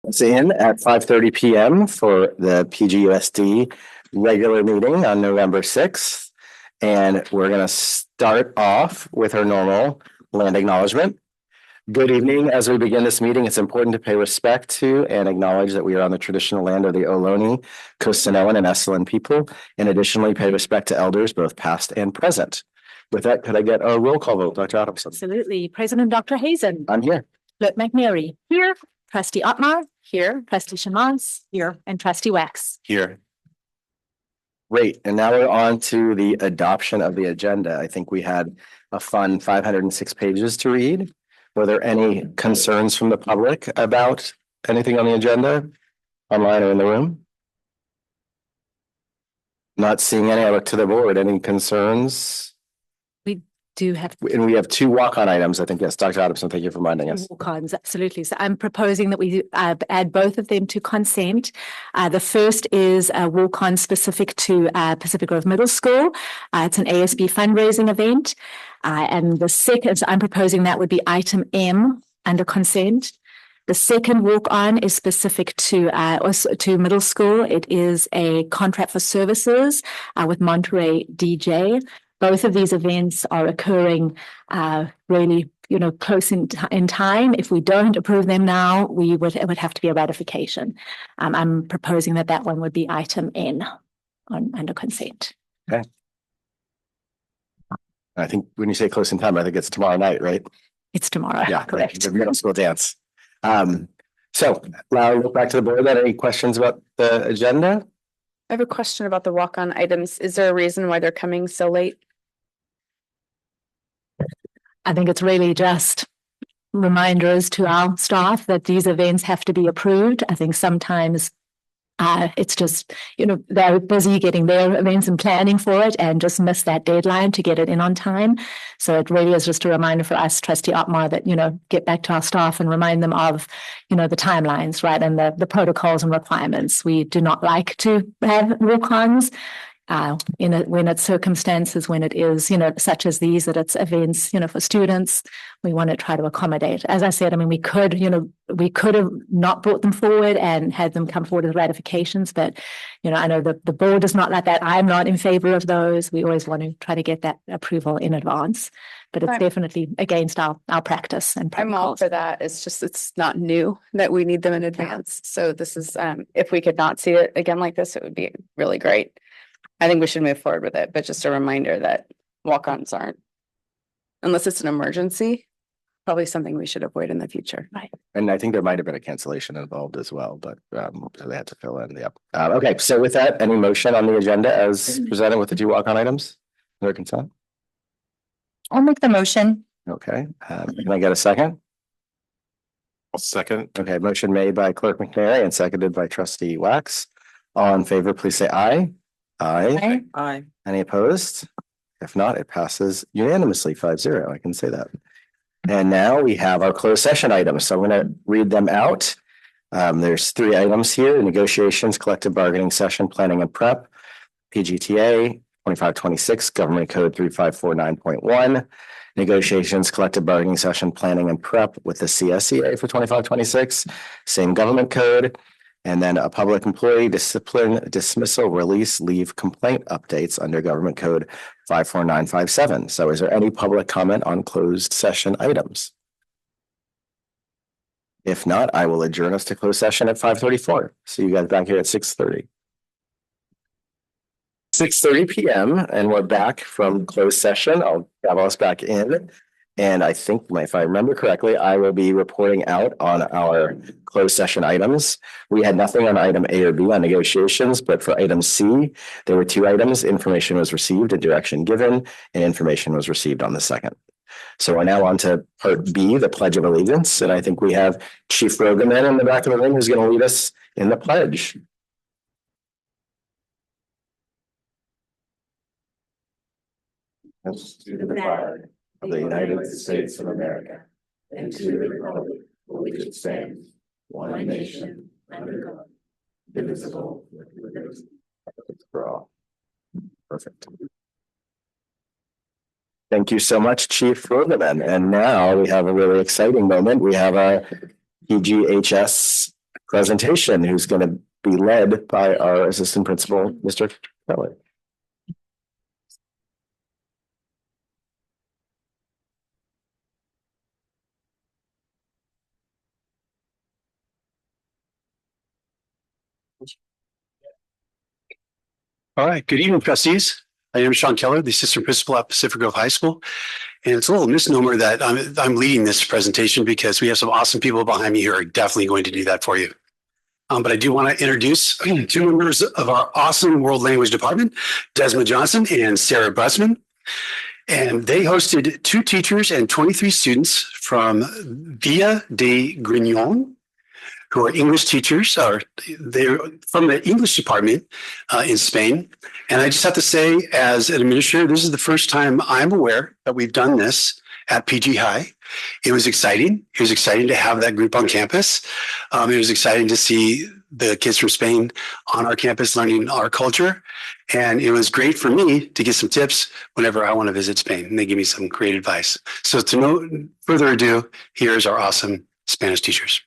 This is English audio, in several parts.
It's in at 5:30 p.m. for the PGUSD regular meeting on November 6th. And we're going to start off with our normal land acknowledgement. Good evening. As we begin this meeting, it's important to pay respect to and acknowledge that we are on the traditional land of the Ohlone, Costanoan, and Esselen people, and additionally pay respect to elders, both past and present. With that, could I get a roll call vote, Dr. Adamson? Absolutely. President Dr. Hazen. I'm here. Clerk McNary. Here. Trustee Otmar. Here. Trustee Shamans. Here. And Trustee Wax. Here. Great. And now we're on to the adoption of the agenda. I think we had a fun 506 pages to read. Were there any concerns from the public about anything on the agenda, online or in the room? Not seeing any. I look to the board. Any concerns? And we have two walk-on items. I think, yes, Dr. Adamson, thank you for reminding us. Walk-ons, absolutely. So I'm proposing that we add both of them to consent. The first is a walk-on specific to Pacific Grove Middle School. It's an ASB fundraising event. And the second, so I'm proposing that would be item M under consent. The second walk-on is specific to middle school. It is a contract for services with Monterey DJ. Both of these events are occurring really, close in time. If we don't approve them now, it would have to be a ratification. I'm proposing that one would be item N under consent. Okay. I think when you say close in time, I think it's tomorrow night, right? It's tomorrow. Yeah, correct. The middle school dance. So now look back to the board. Any questions about the agenda? I have a question about the walk-on items. Is there a reason why they're coming so late? I think it's really just reminders to our staff that these events have to be approved. I think sometimes it's just, they're busy getting their events and planning for it and just miss that deadline to get it in on time. So it really is just a reminder for us, Trustee Otmar, that, get back to our staff and remind them of, the timelines, right? And the protocols and requirements. We do not like to have walk-ons. When it's circumstances, when it is, such as these, that it's events, for students, we want to try to accommodate. As I said, we could have not brought them forward and had them come forward with ratifications, but, I know the board is not like that. I'm not in favor of those. We always want to try to get that approval in advance, but it's definitely against our practice and protocols. I'm all for that. It's just, it's not new that we need them in advance. So this is, if we could not see it again like this, it would be really great. I think we should move forward with it, but just a reminder that walk-ons aren't, unless it's an emergency, probably something we should avoid in the future. Right. And I think there might have been a cancellation involved as well, but so they had to fill in. Yep. Okay. So with that, any motion on the agenda as presented with the two walk-on items? Under consent? I'll make the motion. Okay. Can I get a second? I'll second. Okay. Motion made by Clerk McNary and seconded by Trustee Wax. All in favor, please say aye. Aye. Aye. Any opposed? If not, it passes unanimously 5-0. I can say that. And now we have our closed session items. So I'm going to read them out. There's three items here: negotiations, collective bargaining session, planning and prep, PGTA 2526, Government Code 3549.1, negotiations, collective bargaining session, planning and prep with the CSEA for 2526, same government code. And then a public employee discipline, dismissal, release, leave, complaint updates under Government Code 54957. So is there any public comment on closed session items? If not, I will adjourn us to closed session at 5:34. See you guys back here at 6:30. 6:30 p.m. and we're back from closed session. I'll have us back in. And I think, if I remember correctly, I will be reporting out on our closed session items. We had nothing on item A or B on negotiations, but for item C, there were two items. Information was received and direction given, and information was received on the second. So we're now on to part B, the Pledge of Allegiance. And I think we have Chief Rogaman in the back of the room who's going to lead us in the pledge. To the flag of the United States of America, and to the republic for which it stands, one nation, under God, indivisible, with liberty for all. Perfect. Thank you so much, Chief Rogaman. And now we have a really exciting moment. We have our PGHS presentation, who's going to be led by our assistant principal, Mr. Kelly. All right, good evening, trustees. I am Sean Keller, the assistant principal at Pacific Grove High School. And it's a little misnomer that I'm leading this presentation because we have some awesome people behind me who are definitely going to do that for you. But I do want to introduce two members of our awesome world language department, Desmond Johnson and Sarah Busman. And they hosted 2 teachers and 23 students from Villa de Grignon, who are English teachers, or they're from the English department in Spain. And I just have to say, as an administrator, this is the first time I'm aware that we've done this at PG High. It was exciting. It was exciting to have that group on campus. It was exciting to see the kids from Spain on our campus learning our culture. And it was great for me to get some tips whenever I want to visit Spain. And they give me some great advice. So to no further ado, here's our awesome Spanish teachers.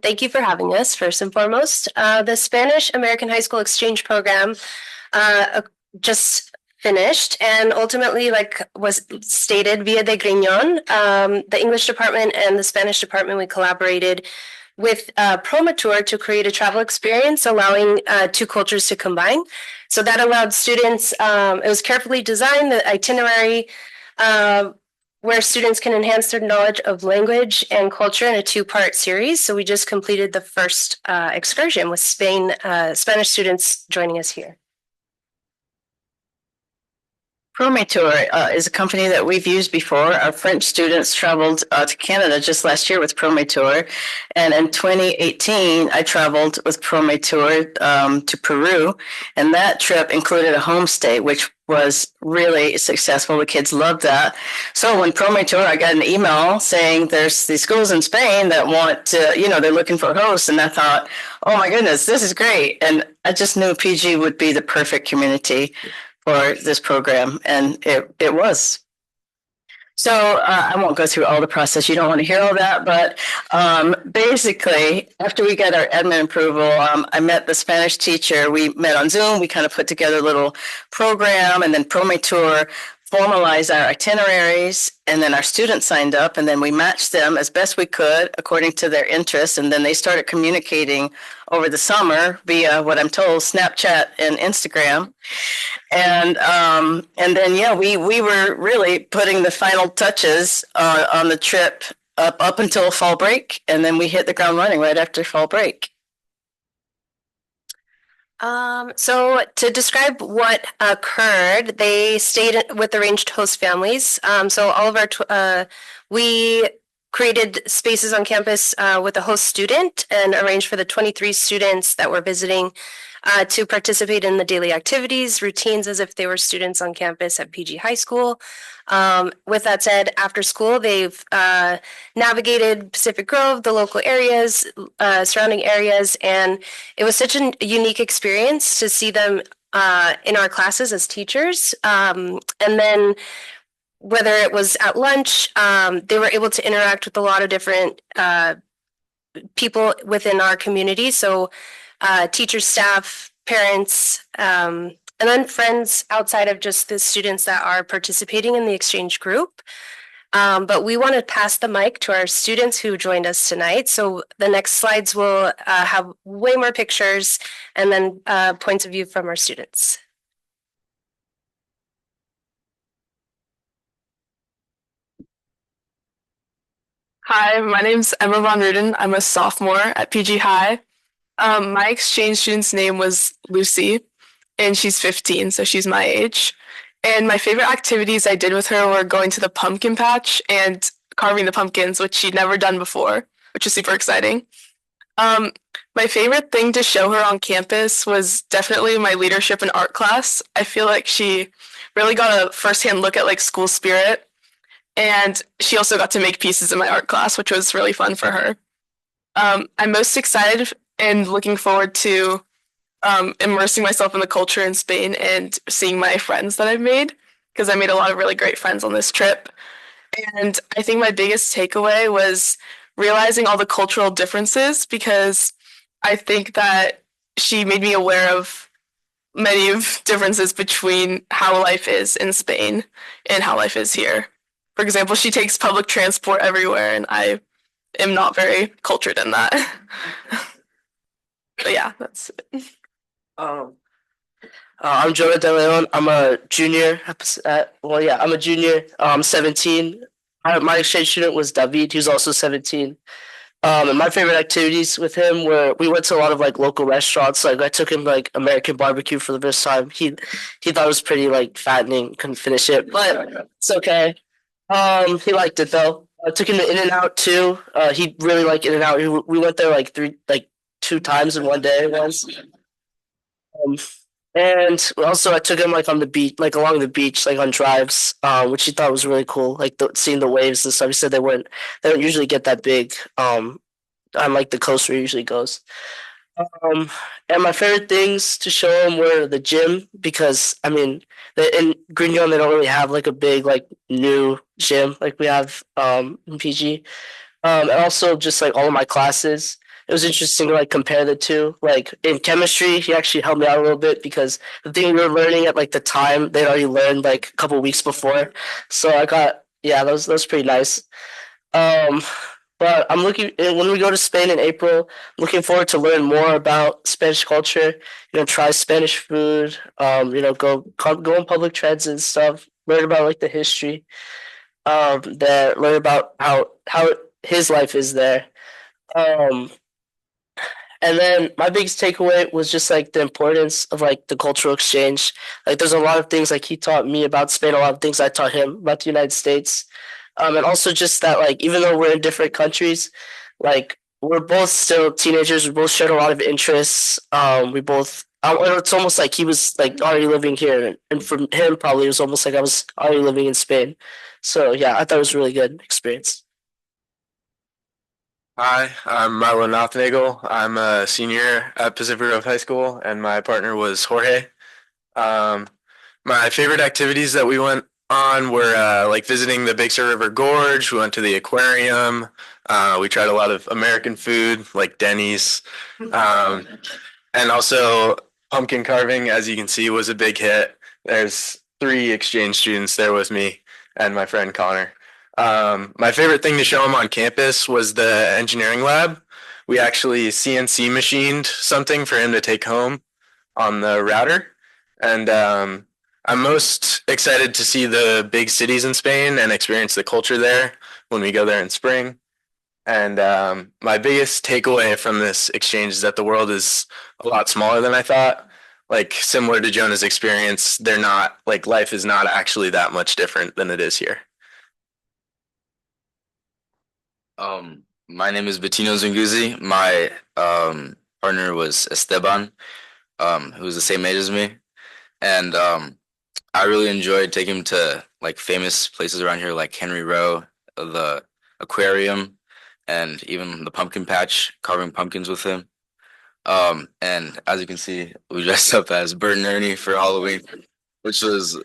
Thank you for having us, first and foremost. The Spanish American High School Exchange Program just finished, and ultimately, like was stated, Villa de Grignon, the English department and the Spanish department, we collaborated with ProMature to create a travel experience allowing 2 cultures to combine. So that allowed students, it was carefully designed, the itinerary, where students can enhance their knowledge of language and culture in a 2-part series. So we just completed the first excursion with Spanish students joining us here. ProMature is a company that we've used before. Our French students traveled to Canada just last year with ProMature. And in 2018, I traveled with ProMature to Peru. And that trip included a homestay, which was really successful. The kids loved that. So when ProMature, I got an email saying there's these schools in Spain that want to, they're looking for hosts. And I thought, oh my goodness, this is great. And I just knew PG would be the perfect community for this program, and it was. So I won't go through all the process. You don't want to hear all that, but basically, after we got our admin approval, I met the Spanish teacher. We met on Zoom. We kind of put together a little program, and then ProMature formalized our itineraries, and then our students signed up, and then we matched them as best we could according to their interests, and then they started communicating over the summer via what I'm told, Snapchat and Instagram. And then we were really putting the final touches on the trip up until fall break, and then we hit the ground running right after fall break. So to describe what occurred, they stayed with arranged host families. So all of our, we created spaces on campus with a host student and arranged for the 23 students that were visiting to participate in the daily activities, routines as if they were students on campus at PG High School. With that said, after school, they've navigated Pacific Grove, the local areas, surrounding areas, and it was such a unique experience to see them in our classes as teachers. And then whether it was at lunch, they were able to interact with a lot of different people within our community. So teachers, staff, parents, and then friends outside of just the students that are participating in the exchange group. But we want to pass the mic to our students who joined us tonight. So the next slides will have way more pictures and then points of view from our students. Hi, my name's Emma Von Ruden. I'm a sophomore at PG High. My exchange student's name was Lucy, and she's 15, so she's my age. And my favorite activities I did with her were going to the pumpkin patch and carving the pumpkins, which she'd never done before, which is super exciting. My favorite thing to show her on campus was definitely my leadership and art class. I feel like she really got a firsthand look at school spirit. And she also got to make pieces in my art class, which was really fun for her. I'm most excited and looking forward to immersing myself in the culture in Spain and seeing my friends that I've made, because I made a lot of really great friends on this trip. And I think my biggest takeaway was realizing all the cultural differences because I think that she made me aware of many of differences between how life is in Spain and how life is here. For example, she takes public transport everywhere, and I am not very cultured in that. But yeah, that's it. I'm Jonah De Leon. I'm a junior I'm a junior. 17. My exchange student was David. He was also 17. And my favorite activities with him were we went to a lot of like local restaurants. Like I took him like American barbecue for the first time. He thought it was pretty like fattening, couldn't finish it, but it's okay. He liked it though. I took him to In and Out too. He really liked In and Out. We went there like 2 times in one day once. And also I took him like on the beach, like along the beach, like on drives, which he thought was really cool. Like seeing the waves and stuff. He said they don't usually get that big. On like the coast where he usually goes. And my favorite things to show him were the gym because I mean, in Grignon they don't really have like a big like new gym like we have in PG. And also just like all of my classes. It was interesting to like compare the two. Like in chemistry, he actually helped me out a little bit because the thing we were learning at like the time they'd already learned like a couple weeks before. So I got that was pretty nice. Um, but I'm looking when we go to Spain in April, looking forward to learn more about Spanish culture. Try Spanish food. Go on public transit and stuff. Learn about like the history. That learn about how his life is there. Um, and then my biggest takeaway was just like the importance of like the cultural exchange. Like there's a lot of things like he taught me about Spain, a lot of things I taught him about the United States. And also just that like even though we're in different countries, like we're both still teenagers, we both shared a lot of interests. We both it's almost like he was like already living here and for him probably it was almost like I was already living in Spain. So yeah, I thought it was a really good experience. Hi, I'm Marlon Nothnagel. I'm a senior at Pacific Grove High School, and my partner was Jorge. Um, my favorite activities that we went on were like visiting the Big Sur River Gorge. We went to the aquarium. We tried a lot of American food, like Denny's, and also pumpkin carving. As you can see, was a big hit. There's 3 exchange students there with me and my friend Connor. My favorite thing to show him on campus was the engineering lab. We actually CNC machined something for him to take home on the router. And I'm most excited to see the big cities in Spain and experience the culture there when we go there in spring. And my biggest takeaway from this exchange is that the world is a lot smaller than I thought. Like similar to Jonah's experience, they're not like life is not actually that much different than it is here. My name is Bettino Zunguzi. My partner was Esteban, who was the same age as me. And I really enjoyed taking him to like famous places around here like Henry Row, the aquarium, and even the pumpkin patch, carving pumpkins with him. And as you can see, we dressed up as Bert and Ernie for Halloween, which was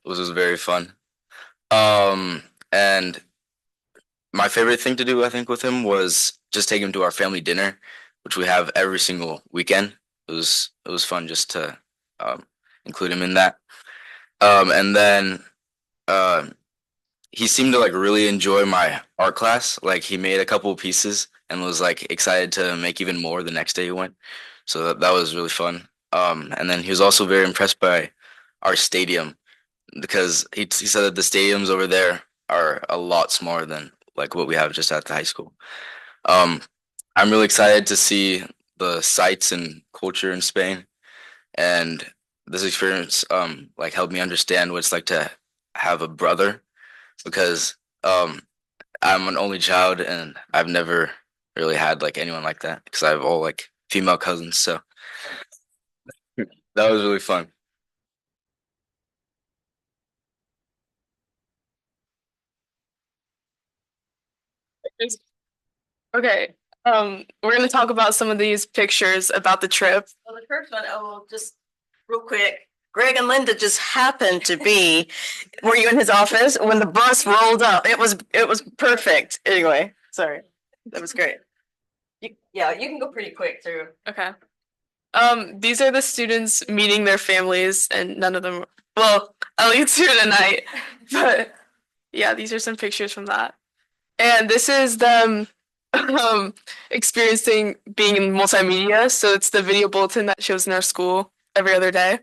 very fun. And my favorite thing to do, I think, with him was just take him to our family dinner, which we have every single weekend. It was fun just to include him in that. And then he seemed to like really enjoy my art class. Like he made a couple of pieces and was like excited to make even more the next day he went. So that was really fun. And then he was also very impressed by our stadium because he said that the stadiums over there are a lot smaller than like what we have just at the high school. Um, I'm really excited to see the sights and culture in Spain, and this experience like helped me understand what it's like to have a brother because I'm an only child and I've never really had like anyone like that because I have all like female cousins. So that was really fun. Okay. We're gonna talk about some of these pictures about the trip. Well, the first one, just real quick. Greg and Linda just happened to be, were you in his office when the bus rolled up? It was perfect. Anyway, sorry. That was great. Yeah, you can go pretty quick through. Okay. These are the students meeting their families, and none of them, well, Elliot's here tonight, but yeah, these are some pictures from that. And this is them experiencing being in multimedia. So it's the video bulletin that shows in our school every other day.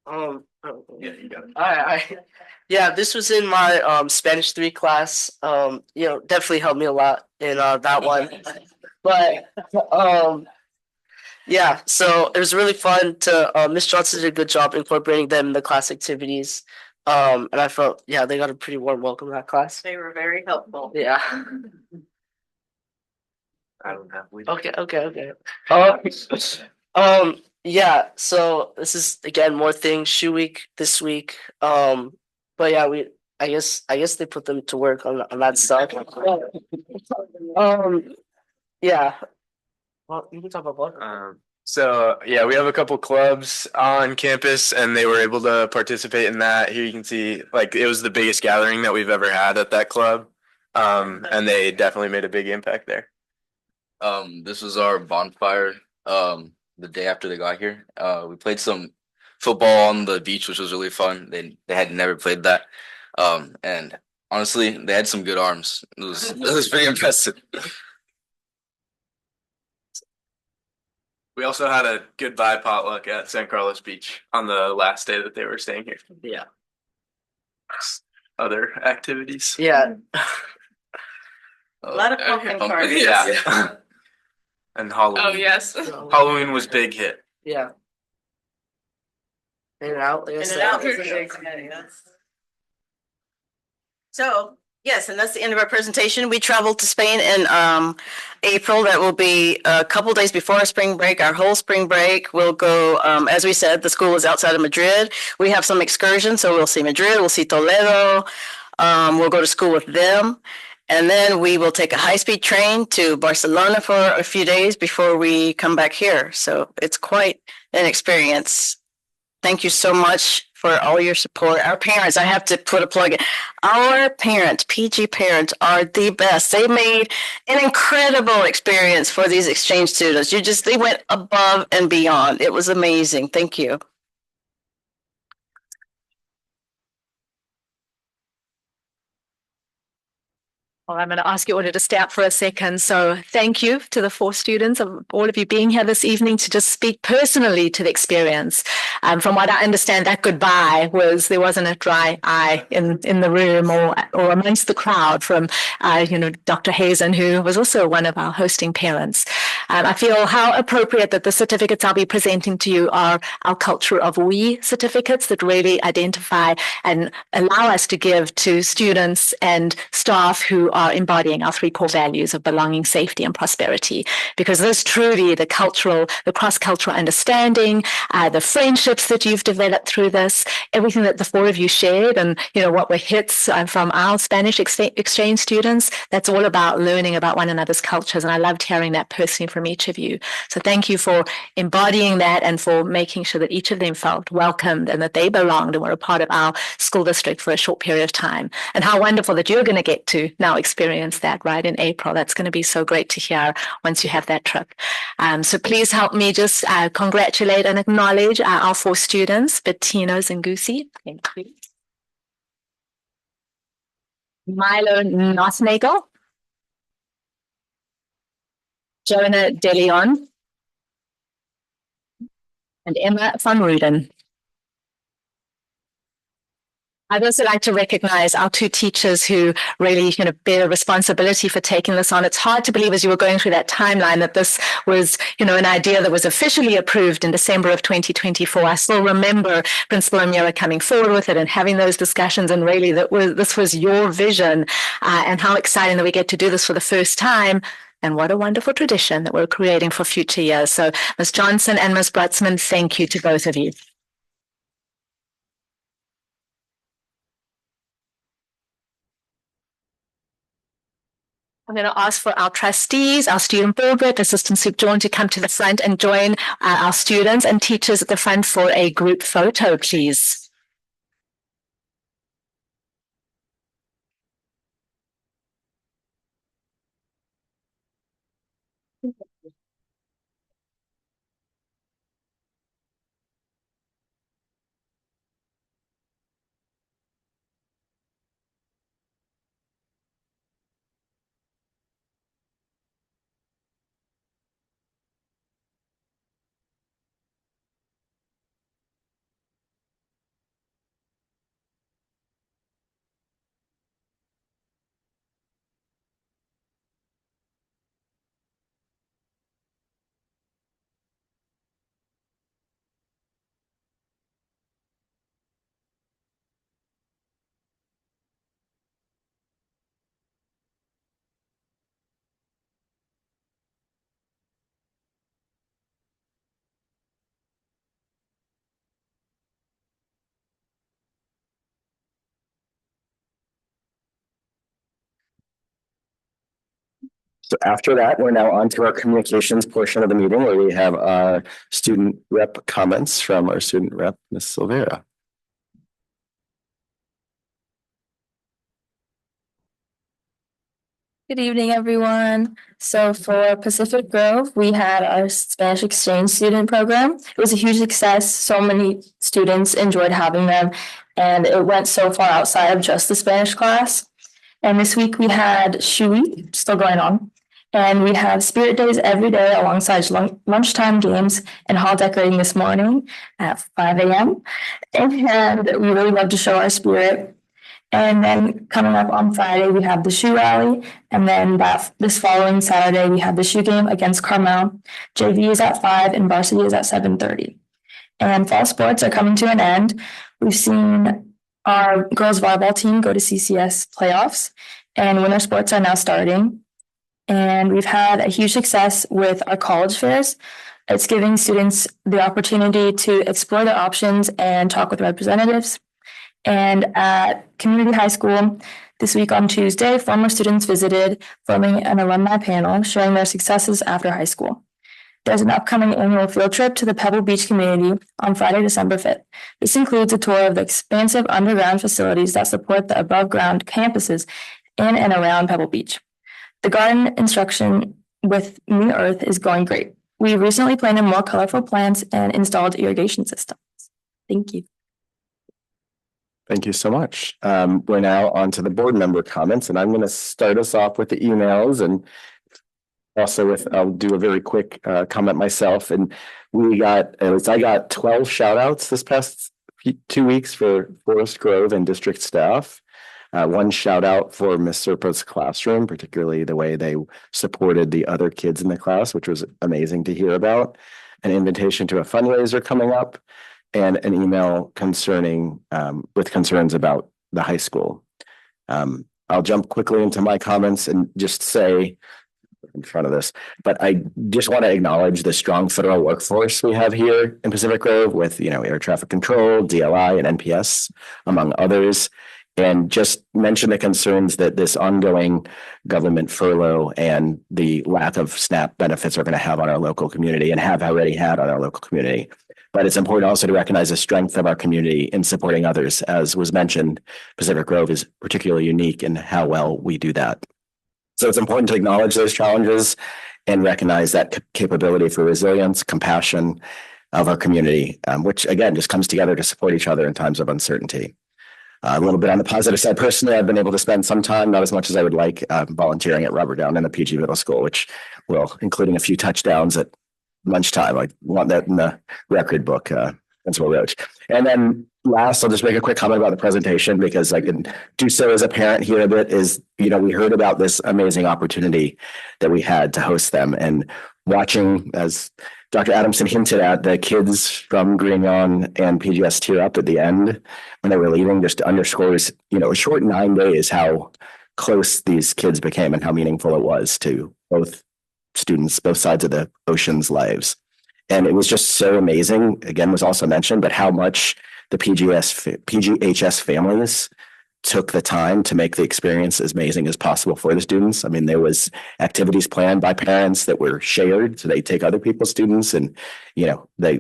Yeah, you got it. Yeah, this was in my Spanish 3 class. Definitely helped me a lot in that one. But yeah, so it was really fun to Miss Johnson did a good job incorporating them in the class activities. And I felt, yeah, they got a pretty warm welcome in that class. They were very helpful. Yeah. I don't have. Okay. Yeah, so this is again more things, shoe week this week. But yeah, I guess they put them to work on that stuff. Yeah. Well, you can talk about what? So yeah, we have a couple clubs on campus and they were able to participate in that. Here you can see like it was the biggest gathering that we've ever had at that club. And they definitely made a big impact there. This was our bonfire the day after they got here. We played some football on the beach, which was really fun. They had never played that. And honestly, they had some good arms. It was pretty impressive. We also had a goodbye potluck at San Carlos Beach on the last day that they were staying here. Yeah. Other activities. Yeah. A lot of pumpkin parties. Yeah. And Halloween. Oh, yes. Halloween was big hit. Yeah. In and out. In and out was a big thing. So, yes, and that's the end of our presentation. We traveled to Spain in April. That will be a couple days before our spring break, our whole spring break. We'll go, as we said, the school is outside of Madrid. We have some excursions, so we'll see Madrid, we'll see Toledo. We'll go to school with them. And then we will take a high-speed train to Barcelona for a few days before we come back here. So it's quite an experience. Thank you so much for all your support. Our parents, I have to put a plug in. Our parents, PG parents, are the best. They made an incredible experience for these exchange students. They went above and beyond. It was amazing. Thank you. Well, I'm going to ask you all to stay up for a second. So thank you to the 4 students, of all of you being here this evening to just speak personally to the experience. From what I understand, that goodbye there wasn't a dry eye in the room or amongst the crowd from, Dr. Hazen, who was also one of our hosting parents. I feel how appropriate that the certificates I'll be presenting to you are our culture of we certificates that really identify and allow us to give to students and staff who are embodying our 3 core values of belonging, safety, and prosperity. Because there's truly the cross-cultural understanding, the friendships that you've developed through this, everything that the 4 of you shared, and what were hits from our Spanish exchange students. That's all about learning about one another's cultures, and I loved hearing that personally from each of you. So thank you for embodying that and for making sure that each of them felt welcomed and that they belonged and were a part of our school district for a short period of time. And how wonderful that you're going to get to now experience that right in April. That's going to be so great to hear once you have that trip. So please help me just congratulate and acknowledge our 4 students, Bettino Zangusi. Thank you. Milo Nosnagel. Jonah De Leon. And Emma van Ruden. I'd also like to recognize our 2 teachers who really bear responsibility for taking this on. It's hard to believe as you were going through that timeline that this was, an idea that was officially approved in December of 2024. I still remember Principal Amira coming forward with it and having those discussions, and really this was your vision, and how exciting that we get to do this for the first time. And what a wonderful tradition that we're creating for future years. So Ms. Johnson and Ms. Brutzman, thank you to both of you. I'm going to ask for our trustees, our student board rep, Assistant Soup John, to come to the front and join our students and teachers at the front for a group photo, please. So after that, we're now on to our communications portion of the meeting where we have student rep comments from our student rep, Ms. Silvera. Good evening, everyone. So for Pacific Grove, we had our Spanish exchange student program. It was a huge success. So many students enjoyed having them, and it went so far outside of just the Spanish class. And this week we had Shoe Week, still going on. And we have spirit days every day alongside lunchtime games and hall decorating this morning at 5 a.m. And we really love to show our spirit. And then coming up on Friday, we have the shoe rally. And then this following Saturday, we have the shoe game against Carmel. JV is at 5 and varsity is at 7:30. And fall sports are coming to an end. We've seen our girls volleyball team go to CCS playoffs, and winter sports are now starting. And we've had a huge success with our college fairs. It's giving students the opportunity to explore their options and talk with representatives. And at community high school this week on Tuesday, former students visited, forming an alumni panel sharing their successes after high school. There's an upcoming annual field trip to the Pebble Beach community on Friday, December 5th. This includes a tour of the expansive underground facilities that support the above-ground campuses in and around Pebble Beach. The garden instruction with New Earth is going great. We recently planted more colorful plants and installed irrigation systems. Thank you. Thank you so much. We're now on to the board member comments, and I'm going to start us off with the emails and also I'll do a very quick comment myself. And I got 12 shout outs this past 2 weeks for Forest Grove and district staff. One shout out for Miss Serpa's classroom, particularly the way they supported the other kids in the class, which was amazing to hear about. An invitation to a fundraiser coming up, and an email with concerns about the high school. I'll jump quickly into my comments and just say in front of this, but I just want to acknowledge the strong federal workforce we have here in Pacific Grove with, air traffic control, DLI, and NPS, among others. And just mention the concerns that this ongoing government furlough and the lack of SNAP benefits are going to have on our local community and have already had on our local community. But it's important also to recognize the strength of our community in supporting others. As was mentioned, Pacific Grove is particularly unique in how well we do that. So it's important to acknowledge those challenges and recognize that capability for resilience, compassion of our community, which again just comes together to support each other in times of uncertainty. A little bit on the positive side, personally, I've been able to spend some time, not as much as I would like, volunteering at Robert Down in the PG Middle School, which including a few touchdowns at lunchtime. I want that in the record book, Principal Roach. And then last, I'll just make a quick comment about the presentation because I can do so as a parent here a bit is, we heard about this amazing opportunity that we had to host them, and watching, as Dr. Adamson hinted at, the kids from Grignon and PGS tear up at the end when they were leaving just underscores, a short 9 days, how close these kids became and how meaningful it was to both students, both sides of the ocean's lives. And it was just so amazing, again, was also mentioned, but how much the PGHS families took the time to make the experience as amazing as possible for the students. I mean, there was activities planned by parents that were shared, so they take other people's students, and they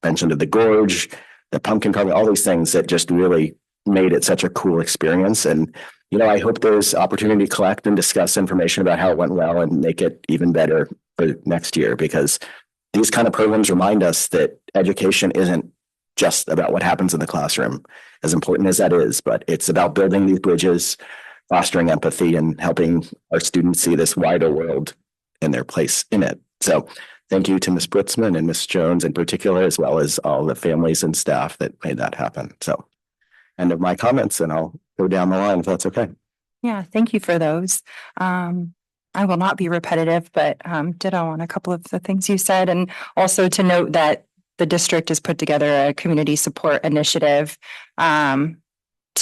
mentioned the gorge, the pumpkin carving, all these things that just really made it such a cool experience. And I hope there's opportunity to collect and discuss information about how it went well and make it even better for next year, because these kind of programs remind us that education isn't just about what happens in the classroom, as important as that is, but it's about building these bridges, fostering empathy, and helping our students see this wider world and their place in it. So thank you to Ms. Britzman and Ms. Jones in particular, as well as all the families and staff that made that happen. So end of my comments, and I'll go down the line if that's okay. Yeah, thank you for those. I will not be repetitive, but ditto on a couple of the things you said, and also to note that the district has put together a community support initiative to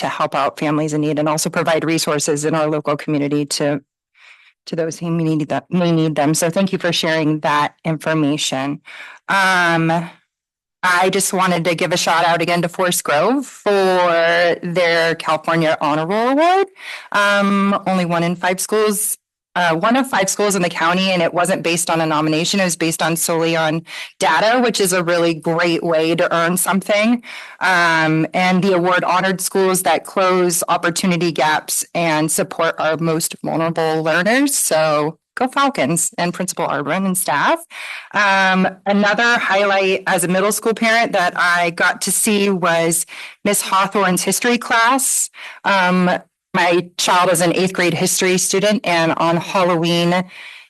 help out families in need and also provide resources in our local community to those who may need them. So thank you for sharing that information. I just wanted to give a shout out again to Forest Grove for their California Honor Roll Award. Only one of 5 schools in the county, and it wasn't based on a nomination. It was based solely on data, which is a really great way to earn something. And the award honored schools that close opportunity gaps and support our most vulnerable learners. So go Falcons and Principal Arbrin and staff. Another highlight as a middle school parent that I got to see was Miss Hawthorne's history class. My child is an 8th grade history student, and on Halloween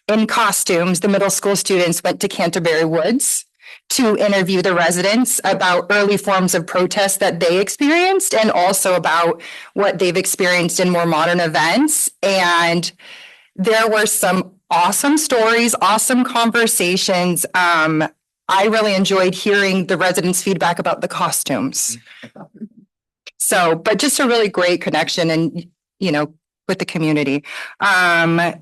in costumes, the middle school students went to Canterbury Woods to interview the residents about early forms of protest that they experienced and also about what they've experienced in more modern events. And there were some awesome stories, awesome conversations. I really enjoyed hearing the residents' feedback about the costumes. So, but just a really great connection and, with the community. And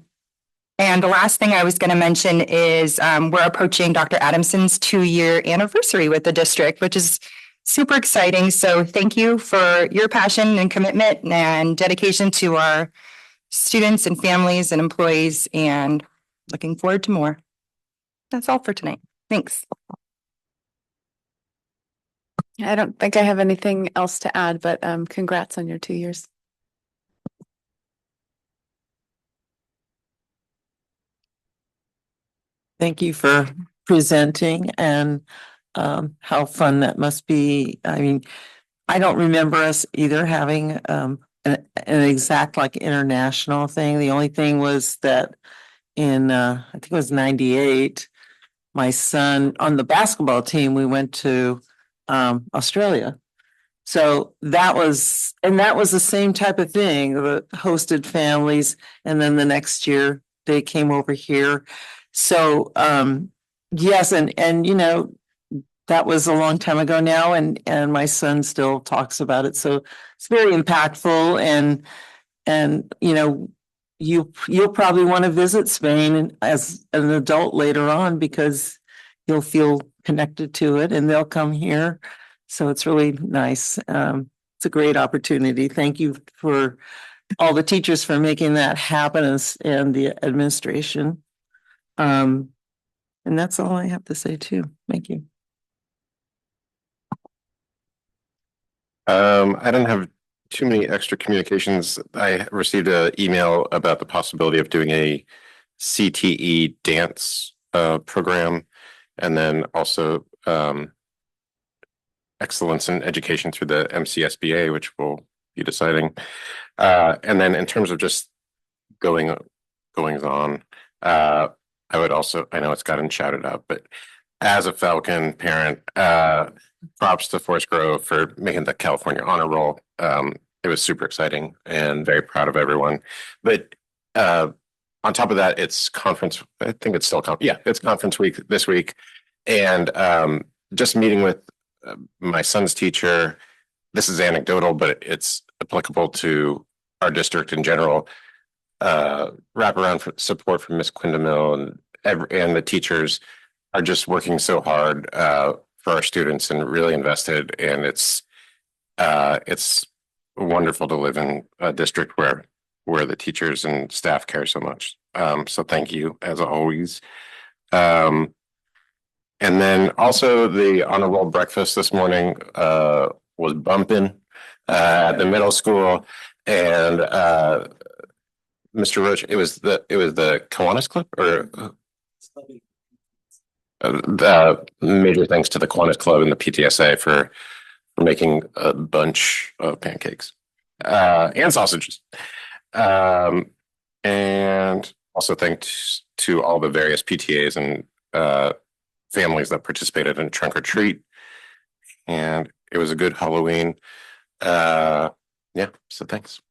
the last thing I was going to mention is we're approaching Dr. Adamson's 2-year anniversary with the district, which is super exciting. So thank you for your passion and commitment and dedication to our students and families and employees, and looking forward to more. That's all for tonight. Thanks. I don't think I have anything else to add, but congrats on your 2 years. Thank you for presenting, and how fun that must be. I mean, I don't remember us either having an exact international thing. The only thing was that in I think it was 98, my son on the basketball team, we went to Australia. So that was the same type of thing, the hosted families, and then the next year they came over here. So yes, and that was a long time ago now, and my son still talks about it. So it's very impactful, and you'll probably want to visit Spain as an adult later on, because you'll feel connected to it, and they'll come here. So it's really nice. It's a great opportunity. Thank you for all the teachers for making that happen, and the administration. And that's all I have to say too. Thank you. I don't have too many extra communications. I received an email about the possibility of doing a CTE dance program, and then also excellence in education through the MCSBA, which we'll be deciding. And then in terms of just goings on, I would also, I know it's gotten shouted out, but as a Falcon parent, props to Forest Grove for making the California Honor Roll. It was super exciting and very proud of everyone. But on top of that, it's conference. I think it's still it's conference week this week, and just meeting with my son's teacher. This is anecdotal, but it's applicable to our district in general. Wraparound support from Miss Quindamill and the teachers are just working so hard for our students and really invested. And it's wonderful to live in a district where the teachers and staff care so much. So thank you as always. And then also the honor roll breakfast this morning was bumping at the middle school, and Mr. Roach, it was the Kiwanis Club, or the major thanks to the Kiwanis Club and the PTSA for making a bunch of pancakes and sausages. And also thanks to all the various PTAs and families that participated in Trunk or Treat. And it was a good Halloween. Yeah, so thanks.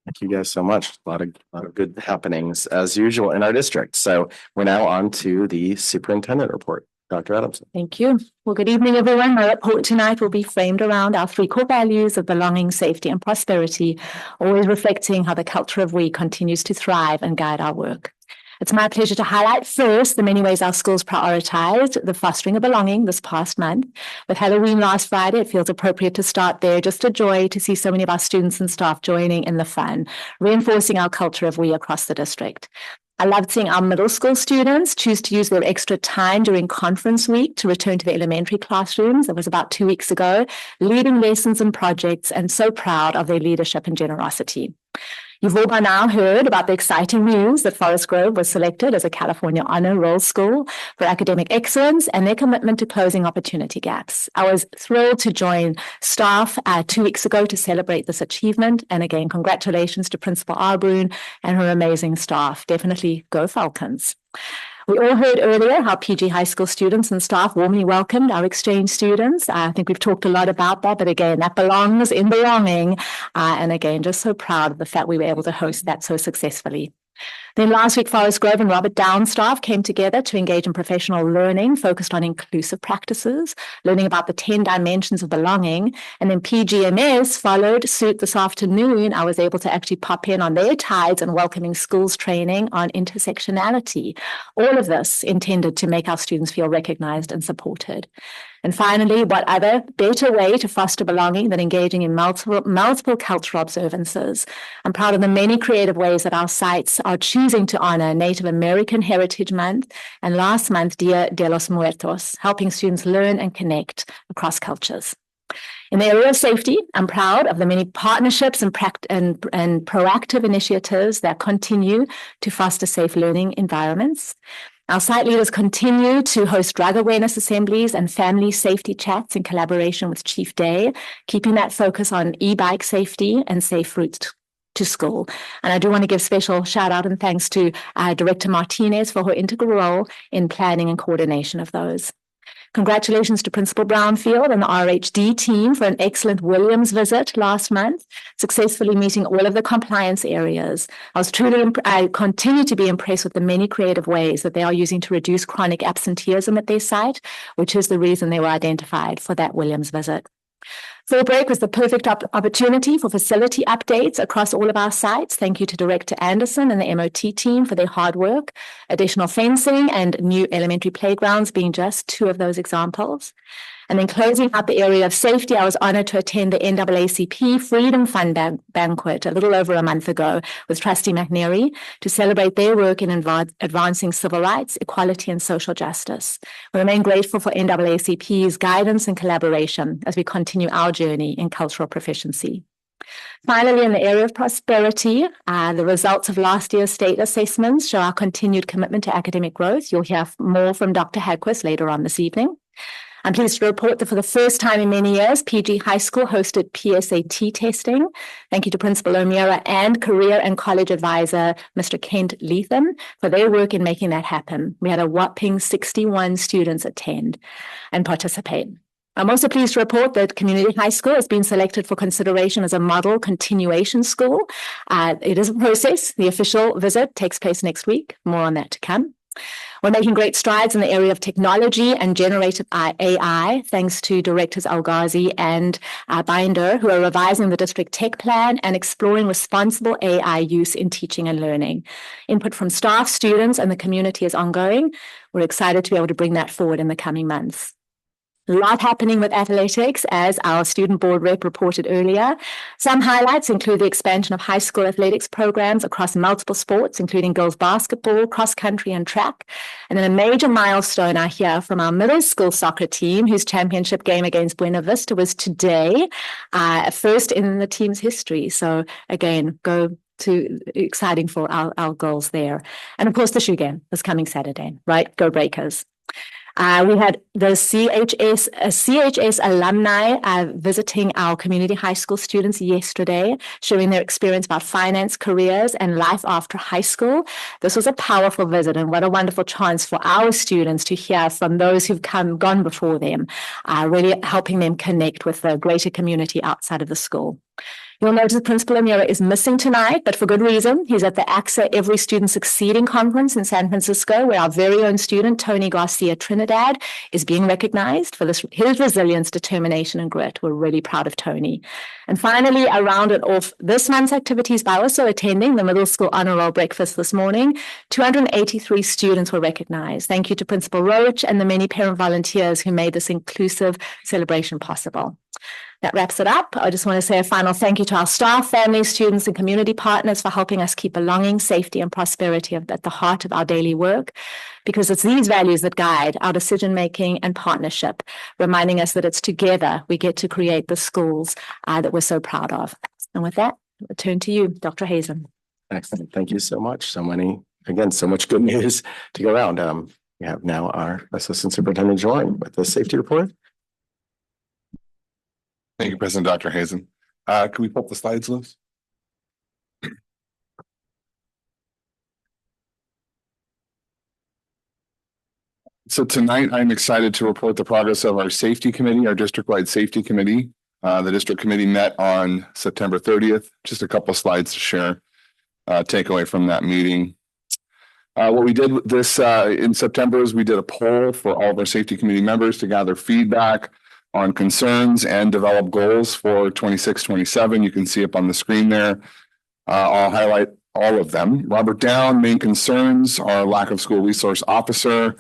Thank you guys so much. A lot of good happenings as usual in our district. So we're now on to the superintendent report. Dr. Adamson. Thank you. Well, good evening, everyone. My report tonight will be framed around our three core values of belonging, safety, and prosperity, always reflecting how the culture of we continues to thrive and guide our work. It's my pleasure to highlight first the many ways our schools prioritized the fostering of belonging this past month. With Halloween last Friday, it feels appropriate to start there. Just a joy to see so many of our students and staff joining in the fun, reinforcing our culture of we across the district. I loved seeing our middle school students choose to use their extra time during conference week to return to the elementary classrooms. That was about 2 weeks ago, leading lessons and projects, and so proud of their leadership and generosity. You've all by now heard about the exciting news that Forest Grove was selected as a California Honor Roll School for academic excellence and their commitment to closing opportunity gaps. I was thrilled to join staff 2 weeks ago to celebrate this achievement. And again, congratulations to Principal Arbrun and her amazing staff. Definitely go Falcons. We all heard earlier how PG High School students and staff warmly welcomed our exchange students. I think we've talked a lot about that, but again, that belongs in belonging. And again, just so proud of the fact we were able to host that so successfully. Then last week, Forest Grove and Robert Down staff came together to engage in professional learning focused on inclusive practices, learning about the 10 dimensions of belonging. And then PGMS followed suit this afternoon. I was able to actually pop in on their tides and welcoming schools training on intersectionality. All of this intended to make our students feel recognized and supported. And finally, what other better way to foster belonging than engaging in multiple cultural observances? I'm proud of the many creative ways that our sites are choosing to honor Native American Heritage Month and last month Dia de los Muertos, helping students learn and connect across cultures. In the area of safety, I'm proud of the many partnerships and proactive initiatives that continue to foster safe learning environments. Our site leaders continue to host drug awareness assemblies and family safety chats in collaboration with Chief Day, keeping that focus on e-bike safety and safe routes to school. And I do want to give special shout out and thanks to Director Martinez for her integral role in planning and coordination of those. Congratulations to Principal Brownfield and the RHD team for an excellent Williams visit last month, successfully meeting all of the compliance areas. I continue to be impressed with the many creative ways that they are using to reduce chronic absenteeism at their site, which is the reason they were identified for that Williams visit. Fall break was the perfect opportunity for facility updates across all of our sites. Thank you to Director Anderson and the MOT team for their hard work. Additional fencing and new elementary playgrounds being just two of those examples. And then closing up the area of safety, I was honored to attend the NAACP Freedom Fund banquet a little over a month ago with Trustee McNary to celebrate their work in advancing civil rights, equality, and social justice. We remain grateful for NAACP's guidance and collaboration as we continue our journey in cultural proficiency. Finally, in the area of prosperity, the results of last year's state assessments show our continued commitment to academic growth. You'll hear more from Dr. Hagquist later on this evening. I'm pleased to report that for the first time in many years, PG High School hosted PSAT testing. Thank you to Principal O'Meara and Career and College Advisor, Mr. Kent Leatham, for their work in making that happen. We had a whopping 61 students attend and participate. I'm also pleased to report that Community High School has been selected for consideration as a model continuation school. It is a process. The official visit takes place next week. More on that to come. We're making great strides in the area of technology and generative AI, thanks to Directors Algazi and Binder, who are revising the district tech plan and exploring responsible AI use in teaching and learning. Input from staff, students, and the community is ongoing. We're excited to be able to bring that forward in the coming months. A lot happening with athletics, as our student board rep reported earlier. Some highlights include the expansion of high school athletics programs across multiple sports, including girls basketball, cross country, and track. And then a major milestone I hear from our middle school soccer team, whose championship game against Buena Vista was today, first in the team's history. So again, exciting for our girls there. And of course, the shoe game is coming Saturday, right? Go Breakers. We had the CHS alumni visiting our community high school students yesterday, sharing their experience about finance, careers, and life after high school. This was a powerful visit, and what a wonderful chance for our students to hear from those who've gone before them, really helping them connect with the greater community outside of the school. You'll notice Principal Amira is missing tonight, but for good reason. He's at the AXA Every Student Succeeding Conference in San Francisco, where our very own student, Tony Garcia Trinidad, is being recognized for his resilience, determination, and grit. We're really proud of Tony. And finally, I rounded off this month's activities by also attending the middle school honor roll breakfast this morning. 283 students were recognized. Thank you to Principal Roach and the many parent volunteers who made this inclusive celebration possible. That wraps it up. I just want to say a final thank you to our staff, families, students, and community partners for helping us keep belonging, safety, and prosperity at the heart of our daily work, because it's these values that guide our decision-making and partnership, reminding us that it's together we get to create the schools that we're so proud of. And with that, I'll turn to you, Dr. Hazen. Excellent. Thank you so much. So much good news to go around. We have now our Assistant Superintendent join with the safety report. Thank you, President Dr. Hazen. Can we pull up the slides, Liz? So tonight, I'm excited to report the progress of our safety committee, our district-wide safety committee. The district committee met on September 30th. Just a couple of slides to share takeaway from that meeting. What we did in September is we did a poll for all of our safety committee members to gather feedback on concerns and develop goals for 26-27. You can see up on the screen there. I'll highlight all of them. Robert Down, main concerns are lack of school resource officer,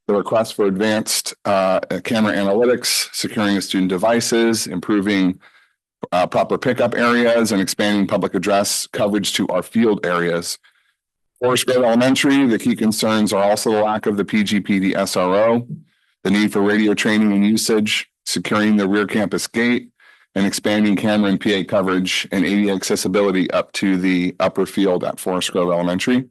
the request for advanced camera analytics, securing of student devices, improving proper pickup areas, and expanding public address coverage to our field areas. Forest Grove Elementary, the key concerns are also the lack of the PGPD SRO, the need for radio training and usage, securing the rear campus gate, and expanding camera and PA coverage and ADA accessibility up to the upper field at Forest Grove Elementary.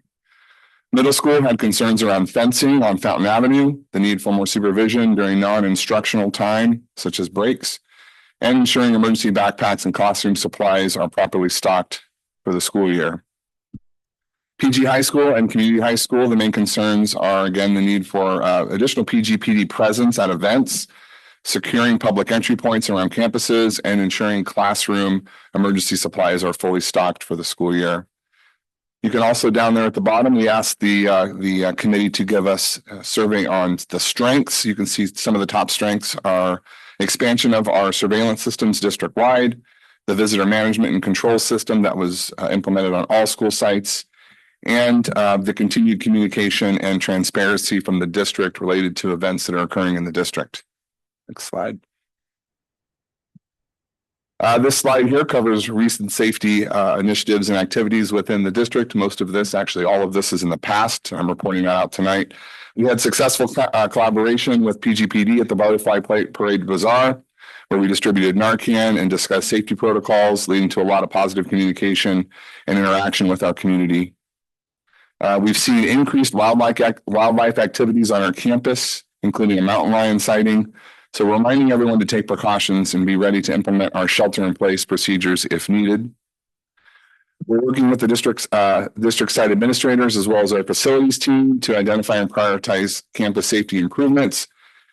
Middle school had concerns around fencing on Fountain Avenue, the need for more supervision during non-instructional time, such as breaks, and ensuring emergency backpacks and classroom supplies are properly stocked for the school year. PG High School and Community High School, the main concerns are, again, the need for additional PGPD presence at events, securing public entry points around campuses, and ensuring classroom emergency supplies are fully stocked for the school year. You can also, down there at the bottom, we asked the committee to give us a survey on the strengths. You can see some of the top strengths are expansion of our surveillance systems district-wide, the visitor management and control system that was implemented on all school sites, and the continued communication and transparency from the district related to events that are occurring in the district. Next slide. This slide here covers recent safety initiatives and activities within the district. Most of this, actually all of this, is in the past. I'm reporting that out tonight. We had successful collaboration with PGPD at the Butterfly Parade Bazaar, where we distributed Narcan and discussed safety protocols, leading to a lot of positive communication and interaction with our community. We've seen increased wildlife activities on our campus, including a mountain lion sighting. So we're reminding everyone to take precautions and be ready to implement our shelter-in-place procedures if needed. We're working with the district site administrators as well as our facilities team to identify and prioritize campus safety improvements,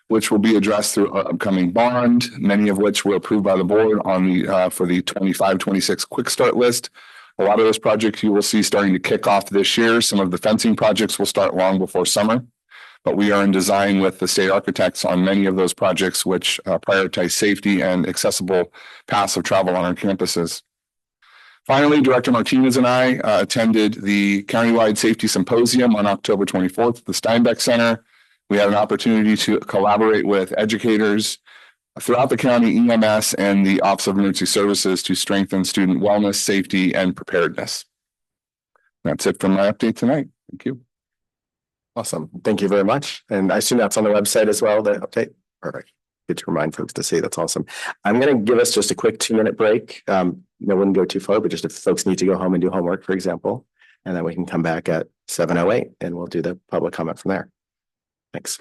which will be addressed through our upcoming bond, many of which were approved by the board on for the 25-26 quick start list. A lot of those projects you will see starting to kick off this year. Some of the fencing projects will start long before summer, but we are in design with the state architects on many of those projects which prioritize safety and accessible paths of travel on our campuses. Finally, Director Martinez and I attended the Countywide Safety Symposium on October 24th at the Steinbeck Center. We had an opportunity to collaborate with educators throughout the county, EMS, and the Office of Emergency Services to strengthen student wellness, safety, and preparedness. That's it from my update tonight. Thank you. Awesome. Thank you very much. And I assume that's on the website as well, the update. Perfect. Good to remind folks to see. That's awesome. I'm going to give us just a quick 2-minute break. No, wouldn't go too far, but just if folks need to go home and do homework, for example, and then we can come back at 7:08 and we'll do the public comment from there. Thanks.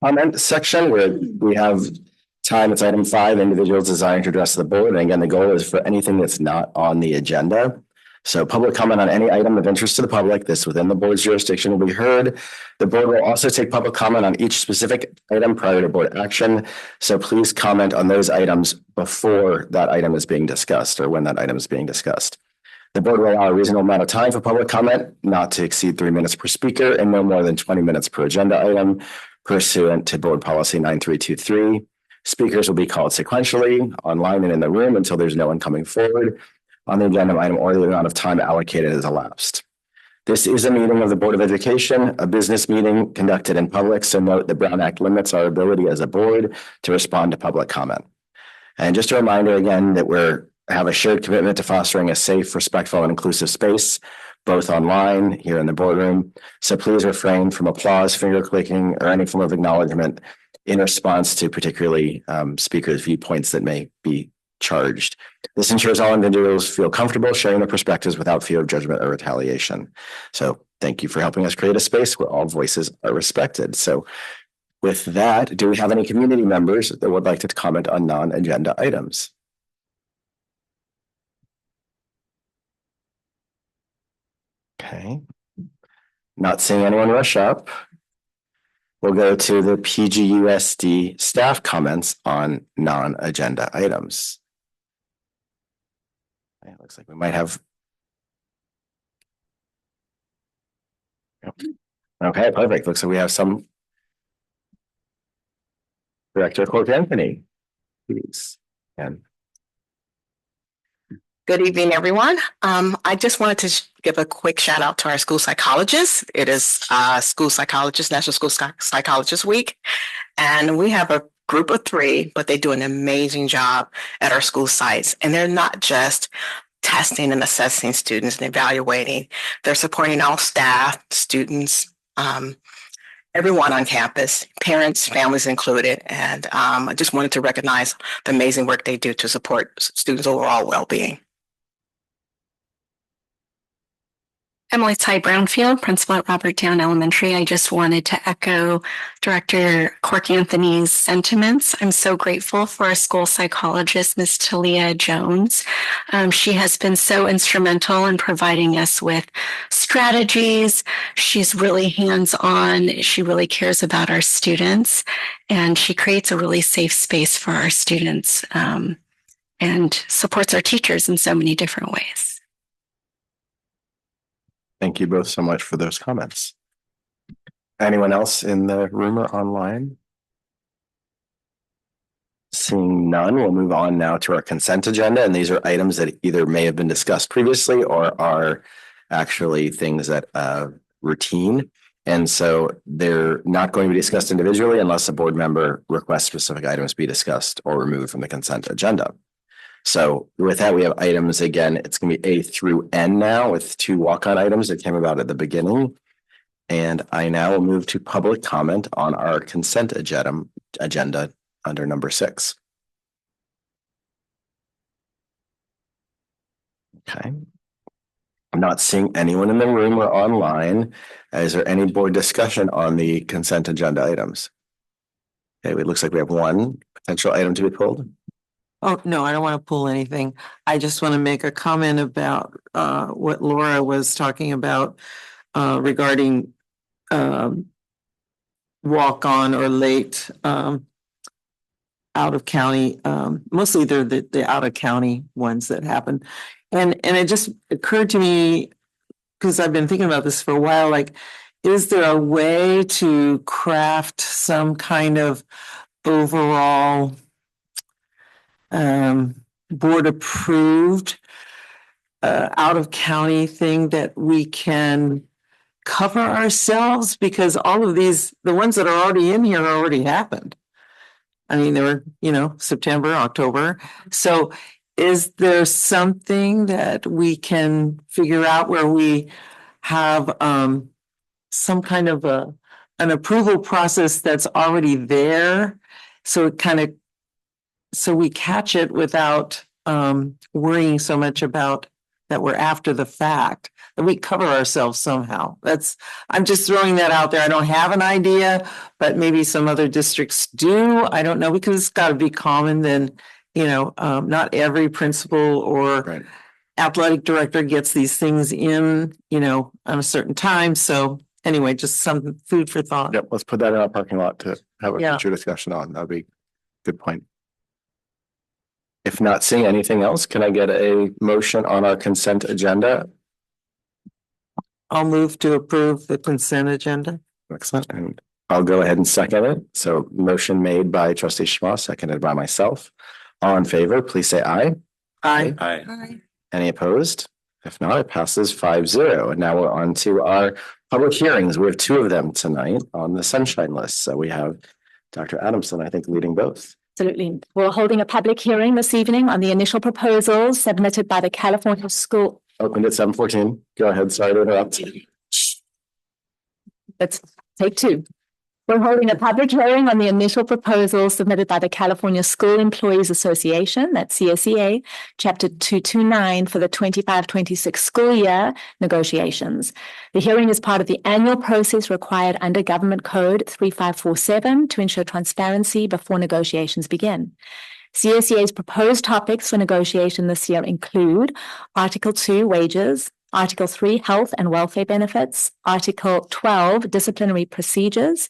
Comment section where we have time. It's item 5, individuals desiring to address the board. And again, the goal is for anything that's not on the agenda. So public comment on any item of interest to the public that's within the board's jurisdiction will be heard. The board will also take public comment on each specific item prior to board action. So please comment on those items before that item is being discussed or when that item is being discussed. The board will allow a reasonable amount of time for public comment, not to exceed 3 minutes per speaker and no more than 20 minutes per agenda item pursuant to board policy 9323. Speakers will be called sequentially online and in the room until there's no one coming forward on the agenda item or the amount of time allocated has elapsed. This is a meeting of the Board of Education, a business meeting conducted in public. So note the Brown Act limits our ability as a board to respond to public comment. And just a reminder again that we're have a shared commitment to fostering a safe, respectful, and inclusive space, both online here in the boardroom. So please refrain from applause, finger clicking, or any form of acknowledgement in response to particularly speakers' viewpoints that may be charged. This ensures all individuals feel comfortable sharing their perspectives without fear of judgment or retaliation. So thank you for helping us create a space where all voices are respected. So with that, do we have any community members that would like to comment on non-agenda items? Okay. Not seeing anyone rush up. We'll go to the PGUSD staff comments on non-agenda items. It looks like we might have. Okay, perfect. Looks like we have some. Director Court Anthony, please. And good evening, everyone. I just wanted to give a quick shout out to our school psychologists. It is School Psychologist, National School Psychologist Week. And we have a group of 3, but they do an amazing job at our school sites. And they're not just testing and assessing students and evaluating. They're supporting all staff, students, everyone on campus, parents, families included. And I just wanted to recognize the amazing work they do to support students' overall well-being. Emily Ty Brownfield, principal at Robert Down Elementary. I just wanted to echo Director Cork Anthony's sentiments. I'm so grateful for our school psychologist, Ms. Talia Jones. She has been so instrumental in providing us with strategies. She's really hands-on. She really cares about our students, and she creates a really safe space for our students and supports our teachers in so many different ways. thank you both so much for those comments. Anyone else in the room or online? Seeing none, we'll move on now to our consent agenda. And these are items that either may have been discussed previously or are actually things that routine. And so they're not going to be discussed individually unless a board member requests specific items be discussed or removed from the consent agenda. So with that, we have items again, it's going to be A through N now with 2 walk-on items that came about at the beginning. And I now will move to public comment on our consent agenda under number 6. Okay. I'm not seeing anyone in the room or online. Is there any board discussion on the consent agenda items? Okay, it looks like we have one potential item to be pulled. Oh, no, I don't want to pull anything. I just want to make a comment about what Laura was talking about regarding walk on or late out of county. Mostly they're the out of county ones that happen. And it just occurred to me, because I've been thinking about this for a while, like, is there a way to craft some kind of overall board approved out of county thing that we can cover ourselves? Because all of these, the ones that are already in here already happened. I mean, they were, September, October. So is there something that we can figure out where we have some kind of an approval process that's already there? So we catch it without worrying so much about that we're after the fact, that we cover ourselves somehow. I'm just throwing that out there. I don't have an idea, but maybe some other districts do. I don't know, because it's got to be common. Then, not every principal or athletic director gets these things in, on a certain time. So anyway, just some food for thought. Yep, let's put that in our parking lot to have a Yeah. future discussion on. That'd be a good point. If not seeing anything else, can I get a motion on our consent agenda? I'll move to approve the consent agenda. Excellent. And I'll go ahead and second it. So motion made by trustee Schma, seconded by myself. All in favor, please say aye. Aye. Aye. Any opposed? If not, it passes 5-0. And now we're on to our public hearings. We have 2 of them tonight on the sunshine list. So we have Dr. Adamson, I think, leading both. Absolutely. We're holding a public hearing this evening on the initial proposals submitted by the California School. Opened at 7:14. Go ahead. Sorry to interrupt. Let's take 2. We're holding a public hearing on the initial proposal submitted by the California School Employees Association, that's CSEA, Chapter 229 for the 25-26 school year negotiations. The hearing is part of the annual process required under Government Code 3547 to ensure transparency before negotiations begin. CSEA's proposed topics for negotiation this year include Article 2, wages, Article 3, health and welfare benefits, Article 12, disciplinary procedures,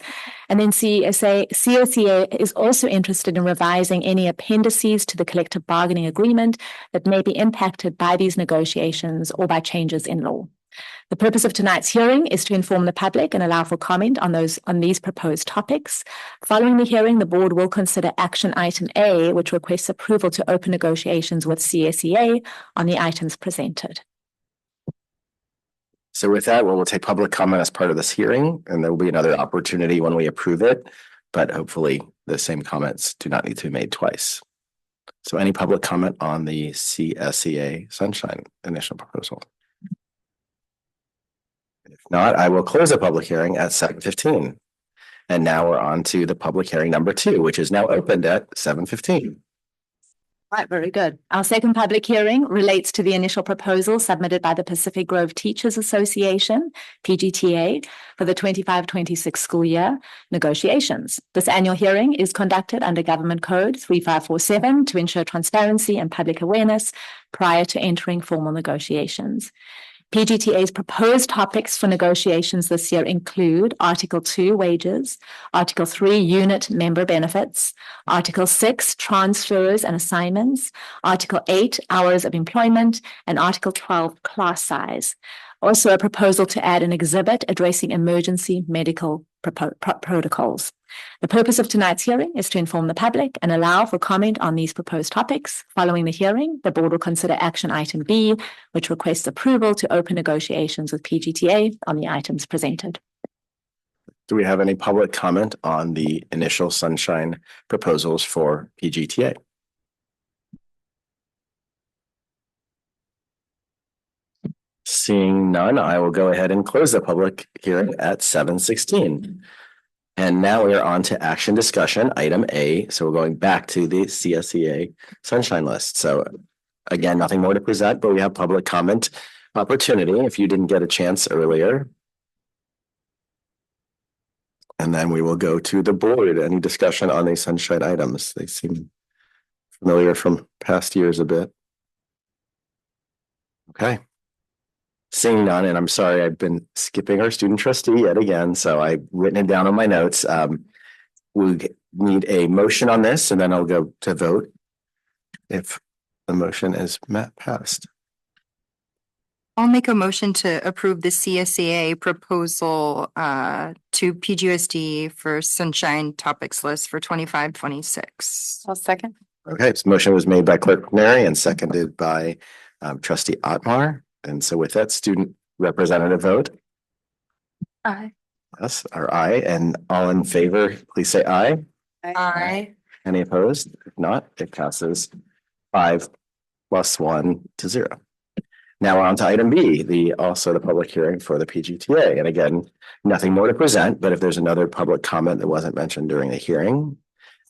and then CSEA is also interested in revising any appendices to the collective bargaining agreement that may be impacted by these negotiations or by changes in law. The purpose of tonight's hearing is to inform the public and allow for comment on these proposed topics. Following the hearing, the board will consider action item A, which requests approval to open negotiations with CSEA on the items presented. So with that, we'll take public comment as part of this hearing, and there will be another opportunity when we approve it. But hopefully the same comments do not need to be made twice. So any public comment on the CSEA Sunshine initial proposal? If not, I will close the public hearing at 7:15. And now we're on to the public hearing number 2, which is now opened at 7:15. Right, very good. Our second public hearing relates to the initial proposal submitted by the Pacific Grove Teachers Association, PGTA, for the 25-26 school year negotiations. This annual hearing is conducted under Government Code 3547 to ensure transparency and public awareness prior to entering formal negotiations. PGTA's proposed topics for negotiations this year include Article 2, wages, Article 3, unit member benefits, Article 6, transfers and assignments, Article 8, hours of employment, and Article 12, class size. Also, a proposal to add an exhibit addressing emergency medical protocols. The purpose of tonight's hearing is to inform the public and allow for comment on these proposed topics. Following the hearing, the board will consider action item B, which requests approval to open negotiations with PGTA on the items presented. Do we have any public comment on the initial sunshine proposals for PGTA? Seeing none, I will go ahead and close the public hearing at 7:16. And now we are on to action discussion, item A. So we're going back to the CSEA sunshine list. So again, nothing more to present, but we have public comment opportunity if you didn't get a chance earlier. And then we will go to the board. Any discussion on these sunshine items? They seem familiar from past years a bit. Okay. Seeing none, and I'm sorry, I've been skipping our student trustee yet again, so I've written it down on my notes. We need a motion on this, and then I'll go to vote if the motion is passed. I'll make a motion to approve the CSEA proposal to PGUSD for sunshine topics list for 25-26. I'll second. Okay, this motion was made by Clerk Neri and seconded by Trustee Otmar. And so with that, student representative vote. Aye. Yes, or aye, and all in favor, please say aye. Aye. Any opposed? If not, it passes 5+1 to 0. Now on to item B, also the public hearing for the PGTA. And again, nothing more to present, but if there's another public comment that wasn't mentioned during the hearing,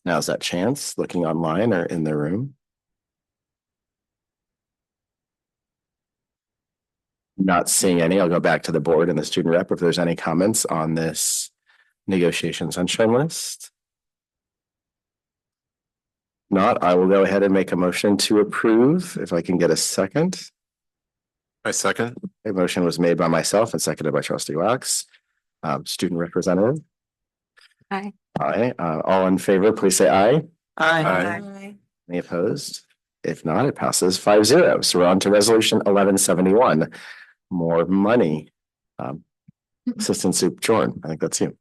now's that chance, looking online or in the room. Not seeing any, I'll go back to the board and the student rep if there's any comments on this negotiation sunshine list. Not, I will go ahead and make a motion to approve if I can get a second. I second. A motion was made by myself and seconded by trustee Wax. Student representative. Aye. Aye. All in favor, please say aye. Aye. Any opposed? If not, it passes 5-0. So we're on to resolution 1171. More money. Assistant Soup Jordan, I think that's you.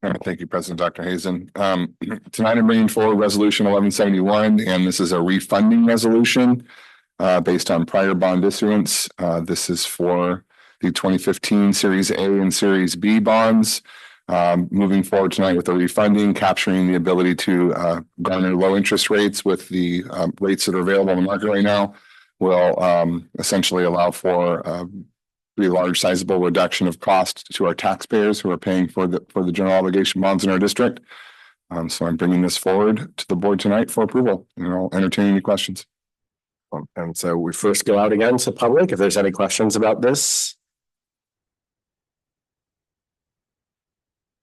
All right, thank you, President Dr. Hazen. Tonight I'm bringing forward resolution 1171, and this is a refunding resolution based on prior bond issuance. This is for the 2015 Series A and Series B bonds. Moving forward tonight with the refunding, capturing the ability to garner low interest rates with the rates that are available in the market right now will essentially allow for pretty large sizable reduction of cost to our taxpayers who are paying for the general obligation bonds in our district. So I'm bringing this forward to the board tonight for approval, and I'll entertain any questions. And so we first go out again to public if there's any questions about this.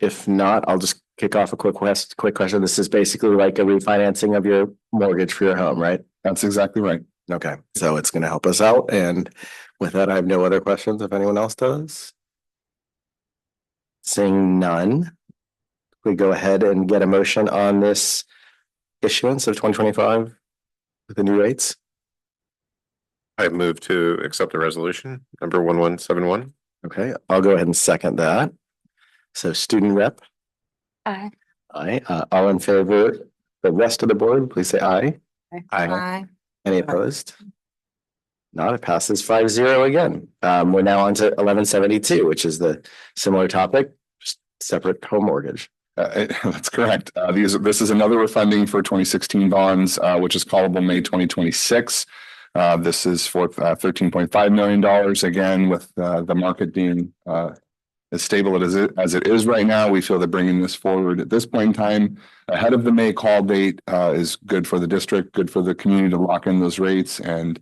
If not, I'll just kick off a quick question. This is basically like a refinancing of your mortgage for your home, right? That's exactly right. Okay, so it's going to help us out. And with that, I have no other questions if anyone else does. Seeing none, we go ahead and get a motion on this issuance of 2025 with the new rates. I move to accept the resolution number 1171. Okay, I'll go ahead and second that. So student rep. Aye. Aye. All in favor, the rest of the board, please say aye. Aye. Any opposed? Not, it passes 5-0 again. We're now on to 1172, which is the similar topic, just separate home mortgage. That's correct. This is another refunding for 2016 bonds, which is callable May 2026. This is for $13.5 million. Again, with the market being as stable as it is right now, we feel that bringing this forward at this point in time ahead of the May call date is good for the district, good for the community to lock in those rates. And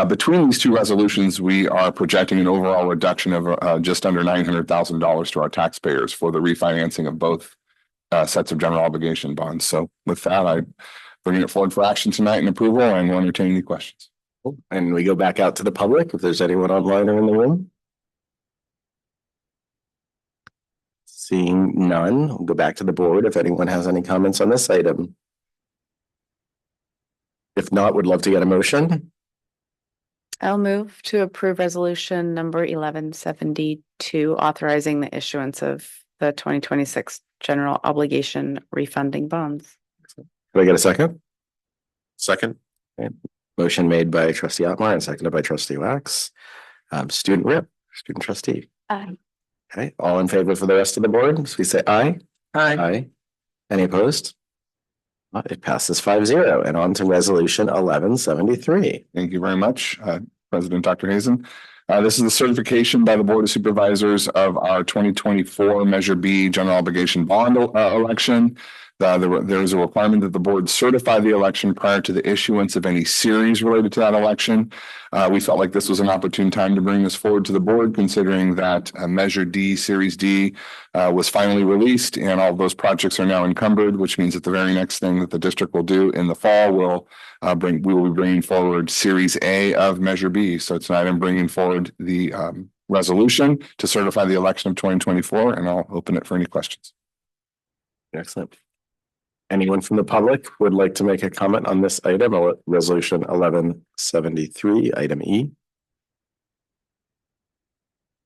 between these two resolutions, we are projecting an overall reduction of just under $900,000 to our taxpayers for the refinancing of both sets of general obligation bonds. So with that, I bring it forward for action tonight and approval, and we'll entertain any questions. And we go back out to the public if there's anyone online or in the room. Seeing none, we'll go back to the board if anyone has any comments on this item. If not, would love to get a motion. I'll move to approve resolution number 1172, authorizing the issuance of the 2026 general obligation refunding bonds. Can I get a second? Second. Okay. Motion made by trustee Otmar and seconded by trustee Wax. Student rep, student trustee. Aye. Okay, all in favor for the rest of the board? So we say aye. Aye. Any opposed? It passes 5-0 and on to resolution 1173. Thank you very much, President Dr. Hazen. This is the certification by the Board of Supervisors of our 2024 Measure B General Obligation Bond election. There is a requirement that the board certify the election prior to the issuance of any series related to that election. We felt like this was an opportune time to bring this forward to the board, considering that Measure D, Series D, was finally released, and all of those projects are now encumbered, which means that the very next thing that the district will do in the fall we will be bringing forward Series A of Measure B. So tonight I'm bringing forward the resolution to certify the election of 2024, and I'll open it for any questions. Excellent. Anyone from the public would like to make a comment on this item, resolution 1173, item E?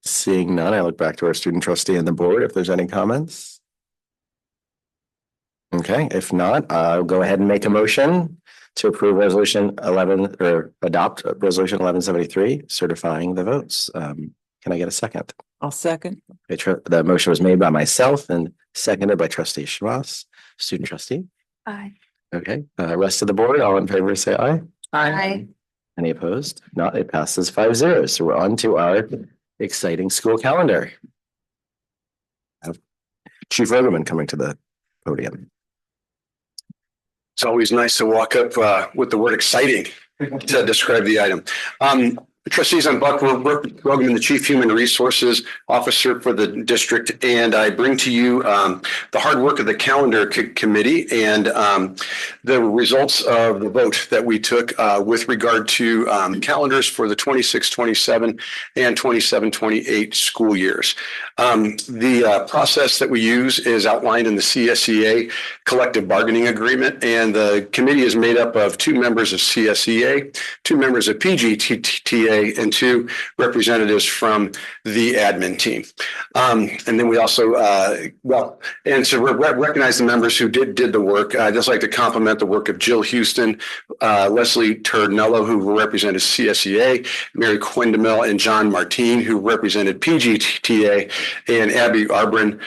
Seeing none, I look back to our student trustee and the board if there's any comments. Okay, if not, I'll go ahead and make a motion to approve resolution 11 or adopt resolution 1173, certifying the votes. Can I get a second? I'll second. Okay, the motion was made by myself and seconded by trustee Schross, student trustee. Aye. Okay, rest of the board, all in favor, say aye. Aye. Any opposed? Not, it passes 5-0. So we're on to our exciting school calendar. Have Chief Rogerman coming to the podium. It's always nice to walk up with the word exciting to describe the item. Trustees, I'm Buck Rogerman, the Chief Human Resources Officer for the district, and I bring to you the hard work of the calendar committee and the results of the vote that we took with regard to calendars for the 26-27 and 27-28 school years. The process that we use is outlined in the CSEA collective bargaining agreement, and the committee is made up of 2 members of CSEA, 2 members of PGTA, and 2 representatives from the admin team. And then we also, and to recognize the members who did the work, I'd just like to compliment the work of Jill Houston, Leslie Turdnello, who represented CSEA, Mary Quindamel and John Martine, who represented PGTA, and Abby Arbrin,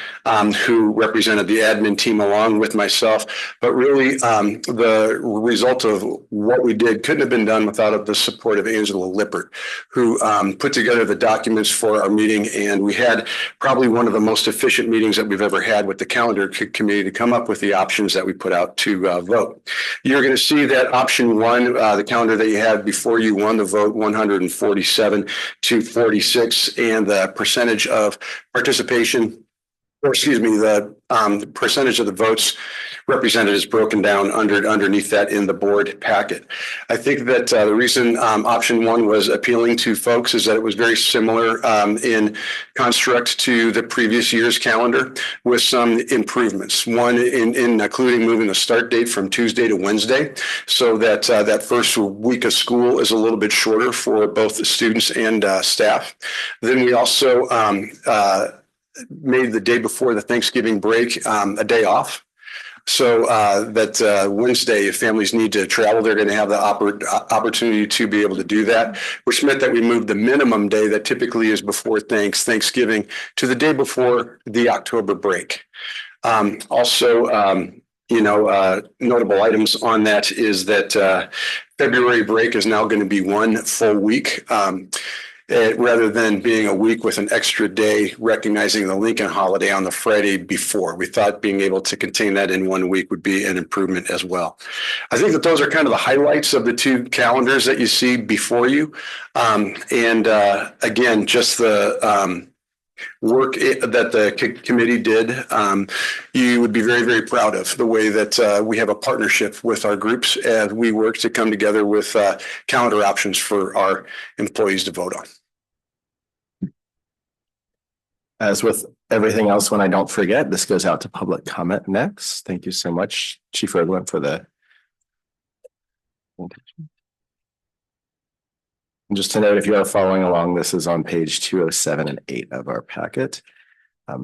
who represented the admin team along with myself. But really, the result of what we did couldn't have been done without the support of Angela Lippert, who put together the documents for our meeting. And we had probably one of the most efficient meetings that we've ever had with the calendar committee to come up with the options that we put out to vote. You're going to see that option 1, the calendar that you had before you, won the vote 147 to 46, and the percentage of participation, or excuse me, the percentage of the votes represented is broken down underneath that in the board packet. I think that the reason option 1 was appealing to folks is that it was very similar in construct to the previous year's calendar with some improvements. One in including moving the start date from Tuesday to Wednesday, so that that first week of school is a little bit shorter for both the students and staff. Then we also made the day before the Thanksgiving break a day off. So that Wednesday, if families need to travel, they're going to have the opportunity to be able to do that, which meant that we moved the minimum day that typically is before Thanksgiving to the day before the October break. Also, notable items on that is that February break is now going to be 1 full week. Rather than being a week with an extra day recognizing the Lincoln holiday on the Friday before. We thought being able to contain that in 1 week would be an improvement as well. I think that those are kind of the highlights of the 2 calendars that you see before you. Again, just the work that the committee did, you would be very, very proud of the way that we have a partnership with our groups as we work to come together with calendar options for our employees to vote on. As with everything else, when I don't forget, this goes out to public comment next. Thank you so much, Chief Rogerman, for the. And just to note, if you are following along, this is on page 207 and 8 of our packet.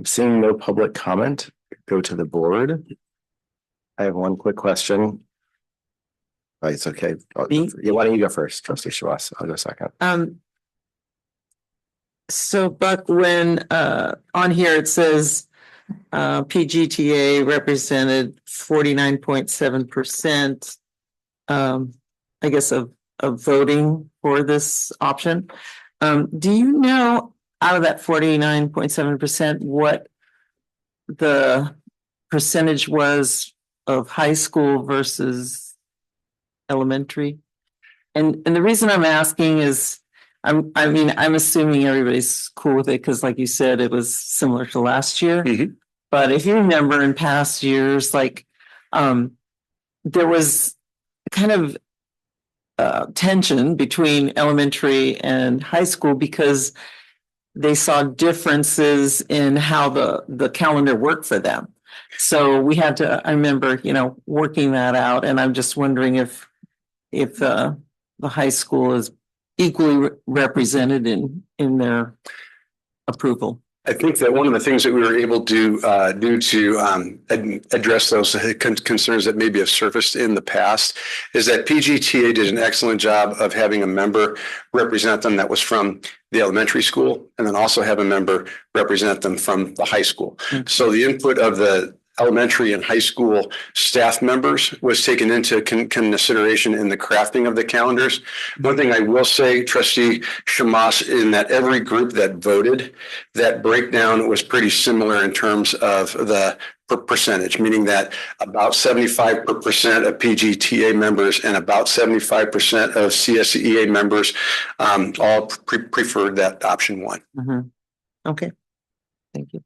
Seeing no public comment, go to the board. I have one quick question. Oh, it's okay. Yeah, why don't you go first, Trustee Schross? I'll go second. So Buck, when on here it says PGTA represented 49.7%, I guess of voting for this option. Do you know out of that 49.7% what the percentage was of high school versus elementary? And the reason I'm asking is I'm assuming everybody's cool with it because, like you said, it was similar to last year. Mm-hmm. But if you remember in past years, like there was kind of tension between elementary and high school because they saw differences in how the calendar worked for them. So we had to, I remember, working that out. And I'm just wondering if the high school is equally represented in their approval. I think that one of the things that we were able to do to address those concerns that maybe have surfaced in the past is that PGTA did an excellent job of having a member represent them that was from the elementary school, and then also have a member represent them from the high school. So the input of the elementary and high school staff members was taken into consideration in the crafting of the calendars. One thing I will say, Trustee Shamas, in that every group that voted, that breakdown was pretty similar in terms of the percentage, meaning that about 75% of PGTA members and about 75% of CSEA members all preferred that option one. Okay, thank you.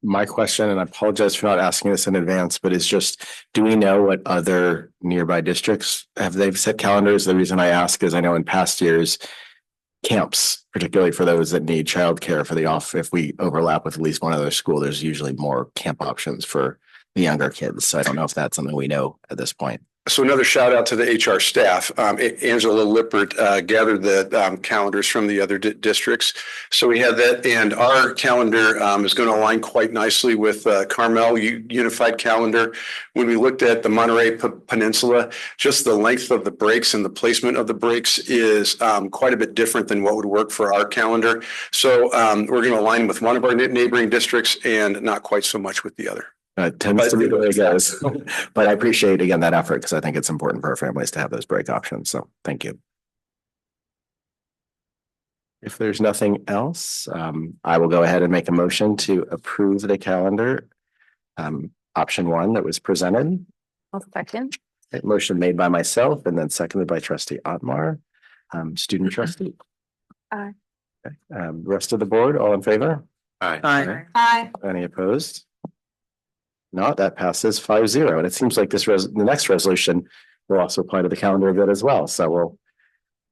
My question, and I apologize for not asking this in advance, but is just, do we know what other nearby districts they've set calendars? The reason I ask is I know in past years, camps, particularly for those that need childcare for the off, if we overlap with at least one other school, there's usually more camp options for the younger kids. So I don't know if that's something we know at this point. So another shout out to the HR staff. Angela Lippert gathered the calendars from the other districts. So we had that, and our calendar is going to align quite nicely with Carmel Unified Calendar. When we looked at the Monterey Peninsula, just the length of the breaks and the placement of the breaks is quite a bit different than what would work for our calendar. So we're going to align with one of our neighboring districts and not quite so much with the other. Tends to be the way it goes. But I appreciate, again, that effort because I think it's important for our families to have those break options. So thank you. If there's nothing else, I will go ahead and make a motion to approve the calendar. Option one that was presented. I'll second. A motion made by myself and then seconded by Trustee Otmar. Student trustee. Aye. Okay. Rest of the board, all in favor? Aye. Aye. Aye. Any opposed? Not, that passes 5-0. And it seems like the next resolution will also apply to the calendar of it as well. So we'll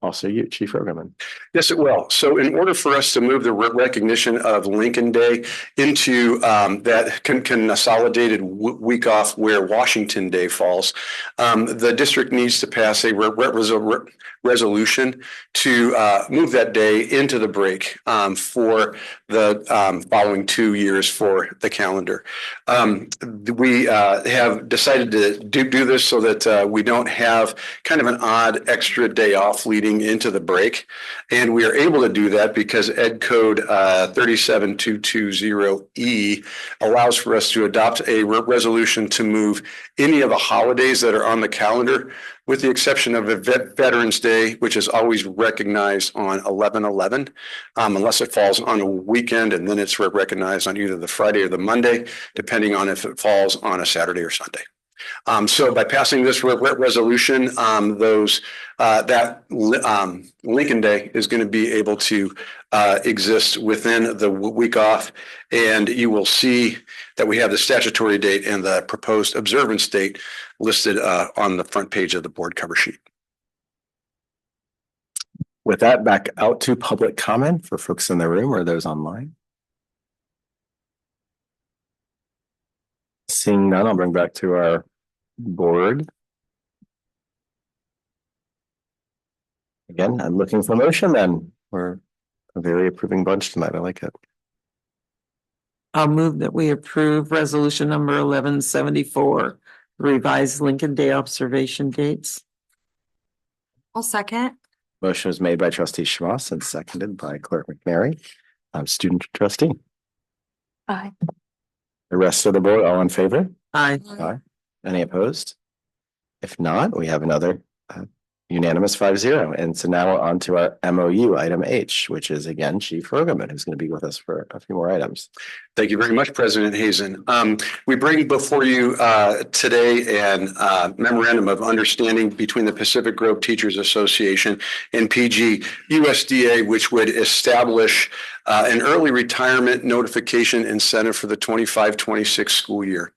also you, Chief Rogerman. Yes, it will. So in order for us to move the recognition of Lincoln Day into that consolidated week off where Washington Day falls, the district needs to pass a resolution to move that day into the break for the following 2 years for the calendar. We have decided to do this so that we don't have kind of an odd extra day off leading into the break. And we are able to do that because Ed Code 37220E allows for us to adopt a resolution to move any of the holidays that are on the calendar, with the exception of Veterans Day, which is always recognized on 11/11, unless it falls on a weekend, and then it's recognized on either the Friday or the Monday, depending on if it falls on a Saturday or Sunday. So by passing this resolution, Lincoln Day is going to be able to exist within the week off, and you will see that we have the statutory date and the proposed observance date listed on the front page of the board cover sheet. With that, back out to public comment for folks in the room or those online. Seeing none, I'll bring back to our board. Again, I'm looking for motion then. We're a very approving bunch tonight. I like it. I'll move that we approve resolution number 1174, revised Lincoln Day observation dates. I'll second. Motion was made by Trustee Schmoss and seconded by Clerk McNary. Student trustee. Aye. The rest of the board, all in favor? Aye. Aye. Any opposed? If not, we have another unanimous 5-0. And so now on to our MOU item H, which is again Chief Rogerman, who's going to be with us for a few more items. Thank you very much, President Hazen. We bring before you today an memorandum of understanding between the Pacific Grove Teachers Association and PGUSD, which would establish an early retirement notification incentive for the 25-26 school year.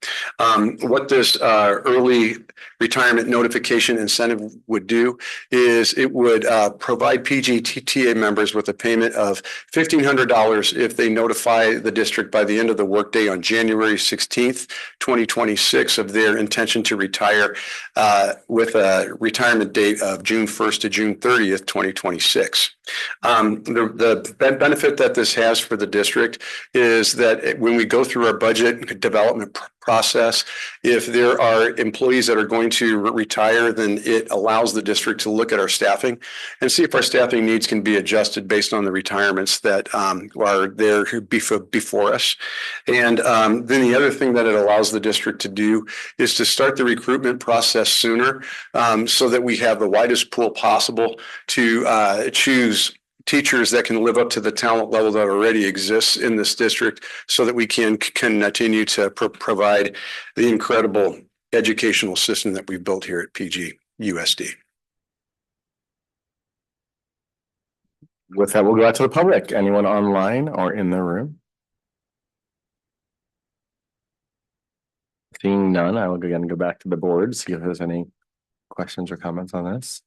What this early retirement notification incentive would do is it would provide PGTA members with a payment of $1,500 if they notify the district by the end of the workday on January 16th, 2026 of their intention to retire with a retirement date of June 1st to June 30th, 2026. The benefit that this has for the district is that when we go through our budget development process, if there are employees that are going to retire, then it allows the district to look at our staffing and see if our staffing needs can be adjusted based on the retirements that are there before us. And then the other thing that it allows the district to do is to start the recruitment process sooner, so that we have the widest pool possible to choose teachers that can live up to the talent level that already exists in this district, so that we can continue to provide the incredible educational system that we've built here at PGUSD. With that, we'll go out to the public. Anyone online or in the room? Seeing none, I will again go back to the board, see if there's any questions or comments on this.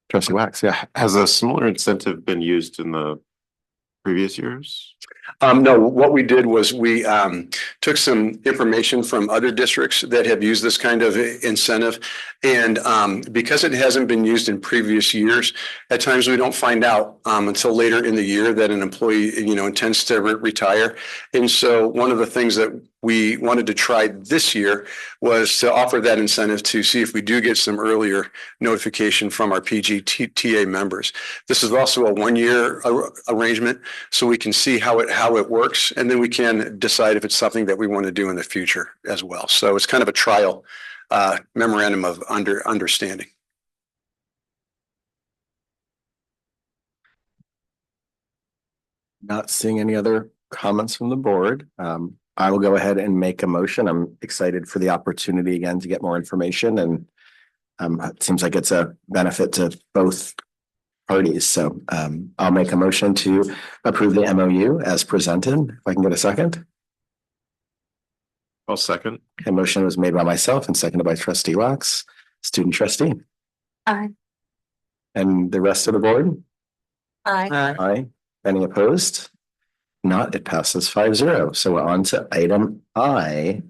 Trustee Wax, yeah. Has a similar incentive been used in the previous years? No, what we did was we took some information from other districts that have used this kind of incentive. And because it hasn't been used in previous years, at times we don't find out until later in the year that an employee, intends to retire. And so one of the things that we wanted to try this year was to offer that incentive to see if we do get some earlier notification from our PGTA members. This is also a 1-year arrangement, so we can see how it works, and then we can decide if it's something that we want to do in the future as well. So it's kind of a trial memorandum of understanding. Not seeing any other comments from the board. I will go ahead and make a motion. I'm excited for the opportunity again to get more information, and it seems like it's a benefit to both parties. So I'll make a motion to approve the MOU as presented. If I can get a second. I'll second. A motion was made by myself and seconded by Trustee Wax. Student trustee. Aye. And the rest of the board? Aye. Aye. Any opposed? Not, it passes 5-0. So we're on to item I,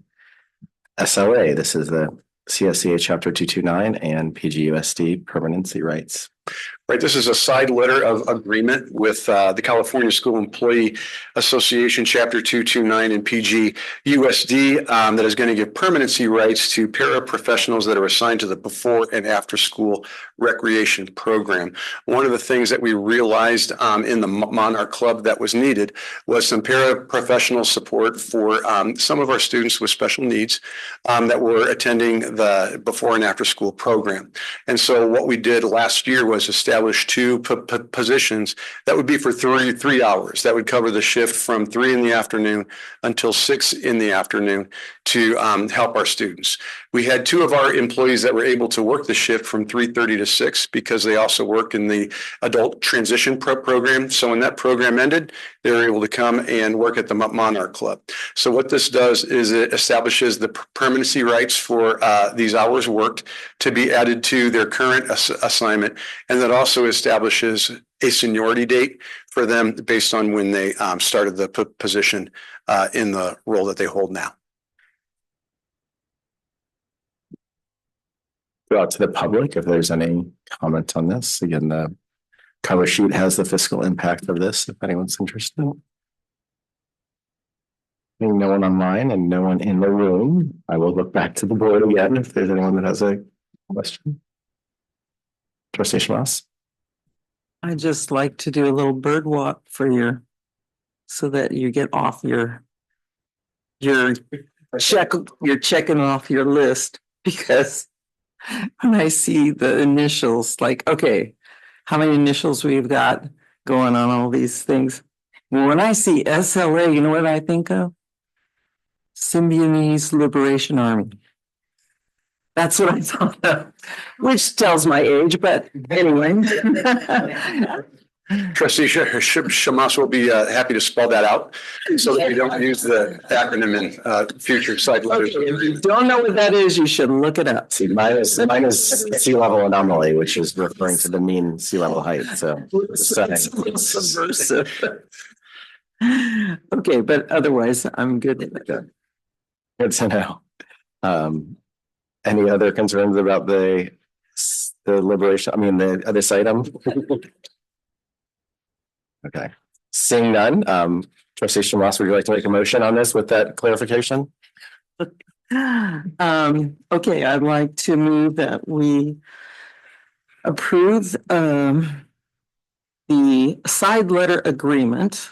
SLA. This is the CSCA Chapter 229 and PGUSD permanency rights. Right, this is a side letter of agreement with the California School Employee Association, Chapter 229 and PGUSD, that is going to give permanency rights to paraprofessionals that are assigned to the before and after school recreation program. One of the things that we realized in the Monarch Club that was needed was some paraprofessional support for some of our students with special needs that were attending the before and after school program. And so what we did last year was establish 2 positions that would be for 3 hours. That would cover the shift from 3 in the afternoon until 6 in the afternoon to help our students. We had 2 of our employees that were able to work the shift from 3:30 to 6 because they also work in the adult transition prep program. So when that program ended, they were able to come and work at the Monarch Club. So what this does is it establishes the permanency rights for these hours worked to be added to their current assignment, and that also establishes a seniority date for them based on when they started the position in the role that they hold now. Go out to the public if there's any comment on this. Again, the cover sheet has the fiscal impact of this, if anyone's interested. Seeing no one online and no one in the room, I will look back to the board again if there's anyone that has a question. Trustee Schmass? I just like to do a little bird walk for you so that you get off your you're checking off your list, because when I see the initials, like, okay, how many initials we've got going on all these things. Well, when I see SLA, you know what I think of? Symbionese Liberation Army. That's what I thought of, which tells my age, but anyway. Trustee Shamas will be happy to spell that out so that we don't use the acronym in future side letters. Okay, if you don't know what that is, you should look it up. See, mine is sea level anomaly, which is referring to the mean sea level height. So subversive. Okay, but otherwise, I'm good with that. Good to know. Any other concerns about the liberation? I mean, this item? Okay, Seeing none, trustee Shammas, would you like to make a motion on this with that clarification? Okay, I'd like to move that we approve the side letter agreement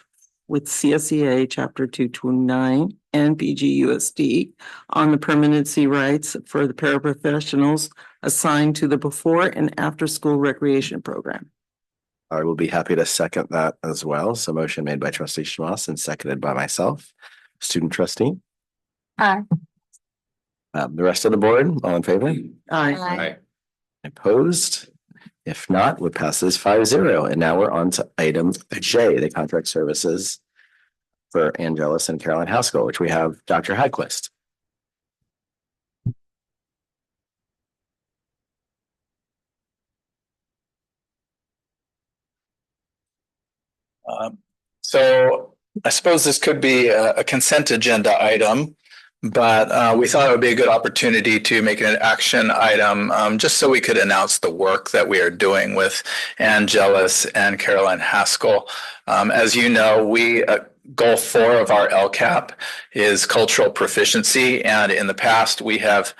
with CSEA Chapter 229 and PGUSD on the permanency rights for the paraprofessionals assigned to the before and after school recreation program. I will be happy to second that as well. So motion made by trustee Schmass and seconded by myself. Student trustee. Aye. The rest of the board, all in favor? Aye. Opposed? If not, it passes 5-0. And now we're on to item J, the contract services for Angelus and Caroline Haskell, which we have Dr. Hadquist. So I suppose this could be a consent agenda item, but we thought it would be a good opportunity to make an action item just so we could announce the work that we are doing with Angelus and Caroline Haskell. As you know, goal 4 of our LCAP is cultural proficiency. And in the past, we have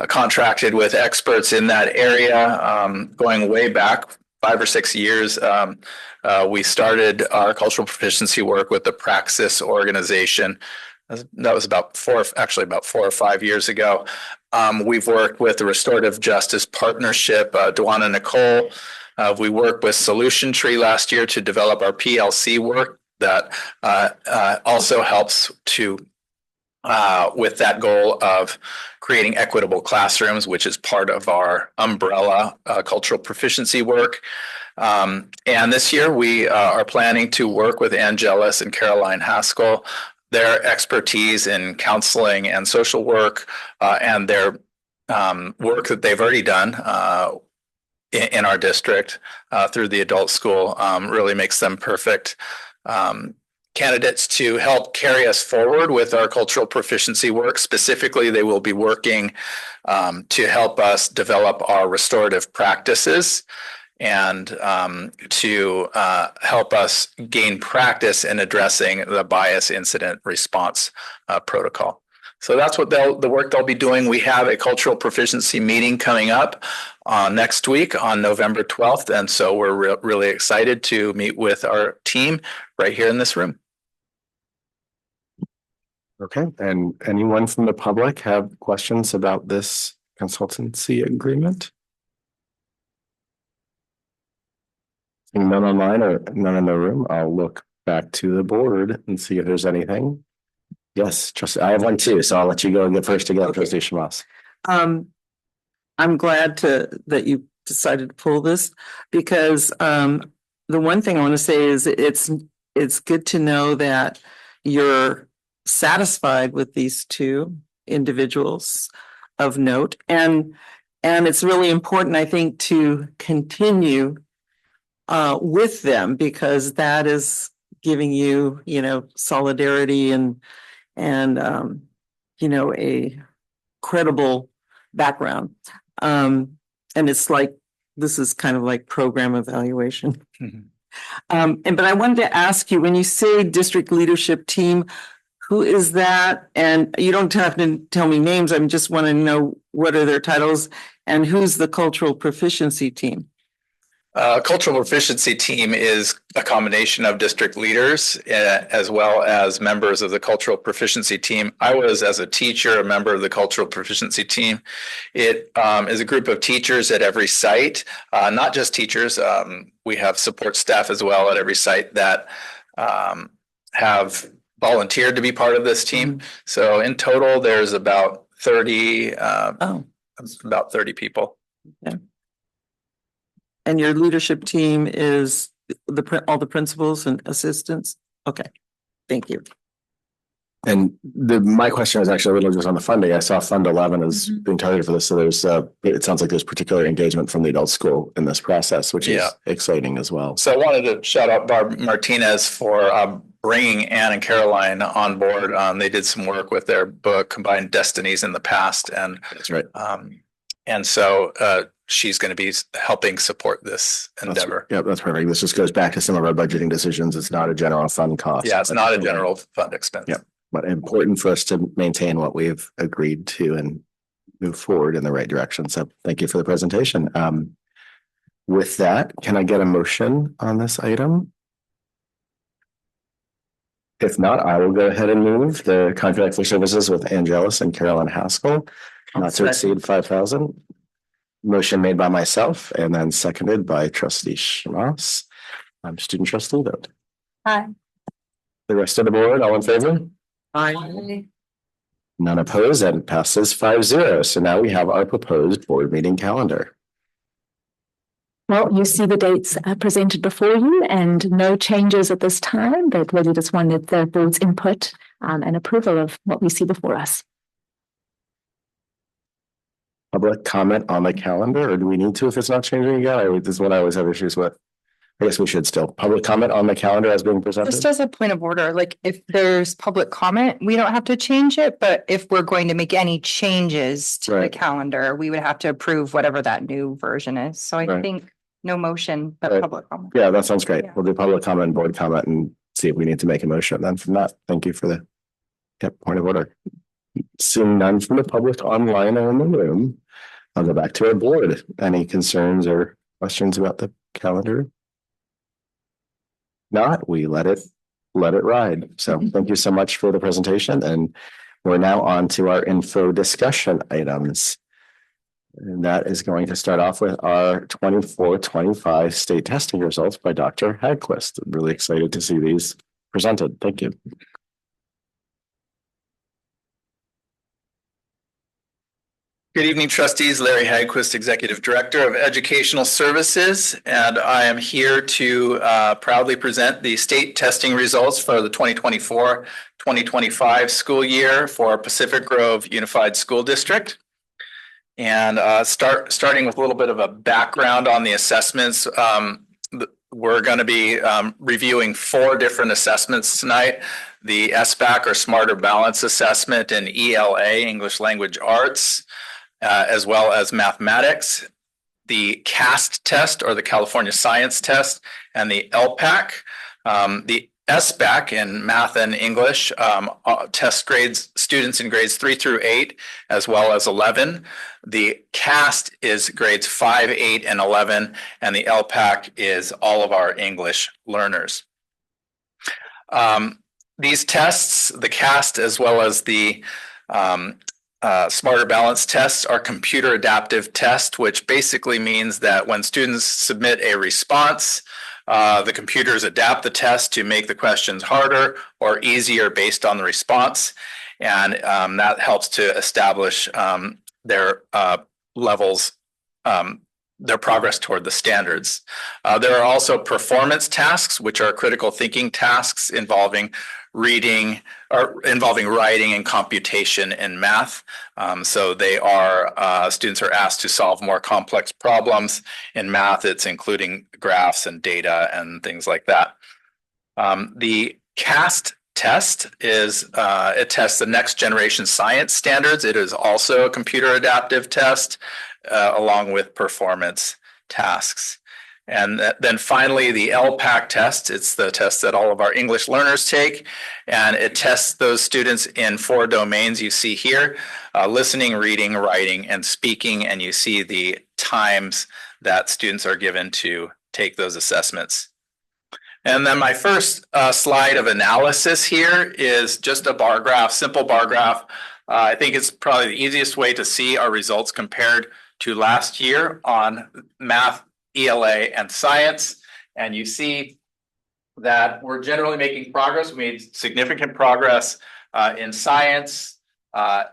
contracted with experts in that area going way back 5 or 6 years. We started our cultural proficiency work with the Praxis organization. That was about 4 or 5 years ago. We've worked with the Restorative Justice Partnership, Duana Nicole. We worked with Solution Tree last year to develop our PLC work that also helps to with that goal of creating equitable classrooms, which is part of our umbrella cultural proficiency work. And this year we are planning to work with Angelus and Caroline Haskell. Their expertise in counseling and social work and their work that they've already done in our district through the adult school really makes them perfect candidates to help carry us forward with our cultural proficiency work. Specifically, they will be working to help us develop our restorative practices and to help us gain practice in addressing the bias incident response protocol. So that's what the work they'll be doing. We have a cultural proficiency meeting coming up next week on November 12th. And so we're really excited to meet with our team right here in this room. Okay, and anyone from the public have questions about this consultancy agreement? None online or none in the room. I'll look back to the board and see if there's anything. Yes, trustee, I have one too, so I'll let you go and get first again, trustee Shammas. I'm glad that you decided to pull this because the one thing I want to say is it's good to know that you're satisfied with these two individuals of note, and it's really important, I think, to continue with them because that is giving you, solidarity and a credible background. And it's like, this is kind of like program evaluation. Mm-hmm. But I wanted to ask you, when you say district leadership team, who is that? And you don't have to tell me names. I just want to know what are their titles and who's the cultural proficiency team? Cultural proficiency team is a combination of district leaders as well as members of the cultural proficiency team. I was, as a teacher, a member of the cultural proficiency team. It is a group of teachers at every site, not just teachers. We have support staff as well at every site that have volunteered to be part of this team. Mm-hmm. So in total, there's about 30, about 30 people. Yeah. And your leadership team is all the principals and assistants? Okay, thank you. And my question is actually a little just on the funding. I saw Fund 11 is being targeted for this. So there's, it sounds like there's particular engagement from the adult school in this process, which is exciting as well. So I wanted to shout out Barb Martinez for bringing Anne and Caroline on board. They did some work with their book, Combined Destinies, in the past. And that's right. And so she's going to be helping support this endeavor. Yeah, that's perfect. This just goes back to some of our budgeting decisions. It's not a general fund cost. Yeah, it's not a general fund expense. Yeah, but important for us to maintain what we've agreed to and move forward in the right direction. So thank you for the presentation. With that, can I get a motion on this item? If not, I will go ahead and move the contract for services with Angelus and Carolyn Haskell, not to exceed 5,000. Motion made by myself and then seconded by trustee Schmaus. Student trustee vote. Aye. The rest of the board, all in favor? Aye. None opposed, and passes 5-0. So now we have our proposed board meeting calendar. Well, you see the dates presented before you and no changes at this time, but really just wanted the board's input and approval of what we see before us. Public comment on the calendar, or do we need to if it's not changing again? This is what I always have issues with. I guess we should still. Public comment on the calendar as being presented? Just as a point of order, like if there's public comment, we don't have to change it, but if we're going to make any changes to the calendar, we would have to approve whatever that new version is. So I think no motion, but public comment. Yeah, that sounds great. We'll do public comment and board comment and see if we need to make a motion. Then from that, thank you for the point of order. Seeing none from the public online or in the room, I'll go back to our board. Any concerns or questions about the calendar? Not, we let it ride. So thank you so much for the presentation. And we're now on to our info discussion items. And that is going to start off with our 24-25 state testing results by Dr. Hagquist. I'm really excited to see these presented. Thank you. Good evening, trustees. Larry Hagquist, Executive Director of Educational Services, and I am here to proudly present the state testing results for the 2024-2025 school year for Pacific Grove Unified School District. And starting with a little bit of a background on the assessments, we're going to be reviewing 4 different assessments tonight. The SBAC or Smarter Balance Assessment and ELA, English Language Arts, as well as mathematics, the CAST test or the California Science Test, and the LPAC. The SBAC in math and English test grades students in grades 3 through 8, as well as 11. The CAST is grades 5, 8, and 11, and the LPAC is all of our English learners. These tests, the CAST as well as the Smarter Balance tests, are computer adaptive tests, which basically means that when students submit a response, the computers adapt the test to make the questions harder or easier based on the response. And that helps to establish their levels, their progress toward the standards. There are also performance tasks, which are critical thinking tasks involving reading or involving writing and computation in math. So they are, students are asked to solve more complex problems. In math, it's including graphs and data and things like that. The CAST test is, it tests the next generation science standards. It is also a computer adaptive test along with performance tasks. And then finally, the LPAC test, it's the test that all of our English learners take, and it tests those students in 4 domains you see here, listening, reading, writing, and speaking, and you see the times that students are given to take those assessments. And then my first slide of analysis here is just a bar graph, simple bar graph. I think it's probably the easiest way to see our results compared to last year on math, ELA, and science. And you see that we're generally making progress. We made significant progress in science,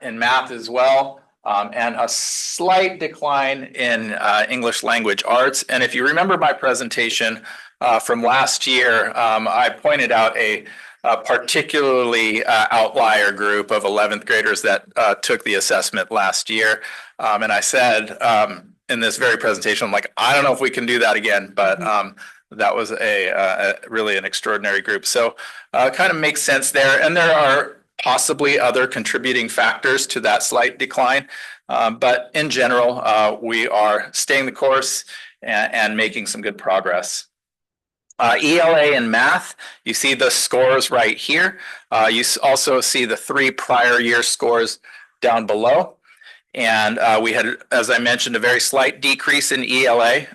in math as well, and a slight decline in English language arts. And if you remember my presentation from last year, I pointed out a particularly outlier group of 11th graders that took the assessment last year. And I said in this very presentation, I'm like, I don't know if we can do that again, but that was a really an extraordinary group. So kind of makes sense there. And there are possibly other contributing factors to that slight decline. But in general, we are staying the course and making some good progress. ELA and math, you see the scores right here. You also see the 3 prior year scores down below. And we had, as I mentioned, a very slight decrease in ELA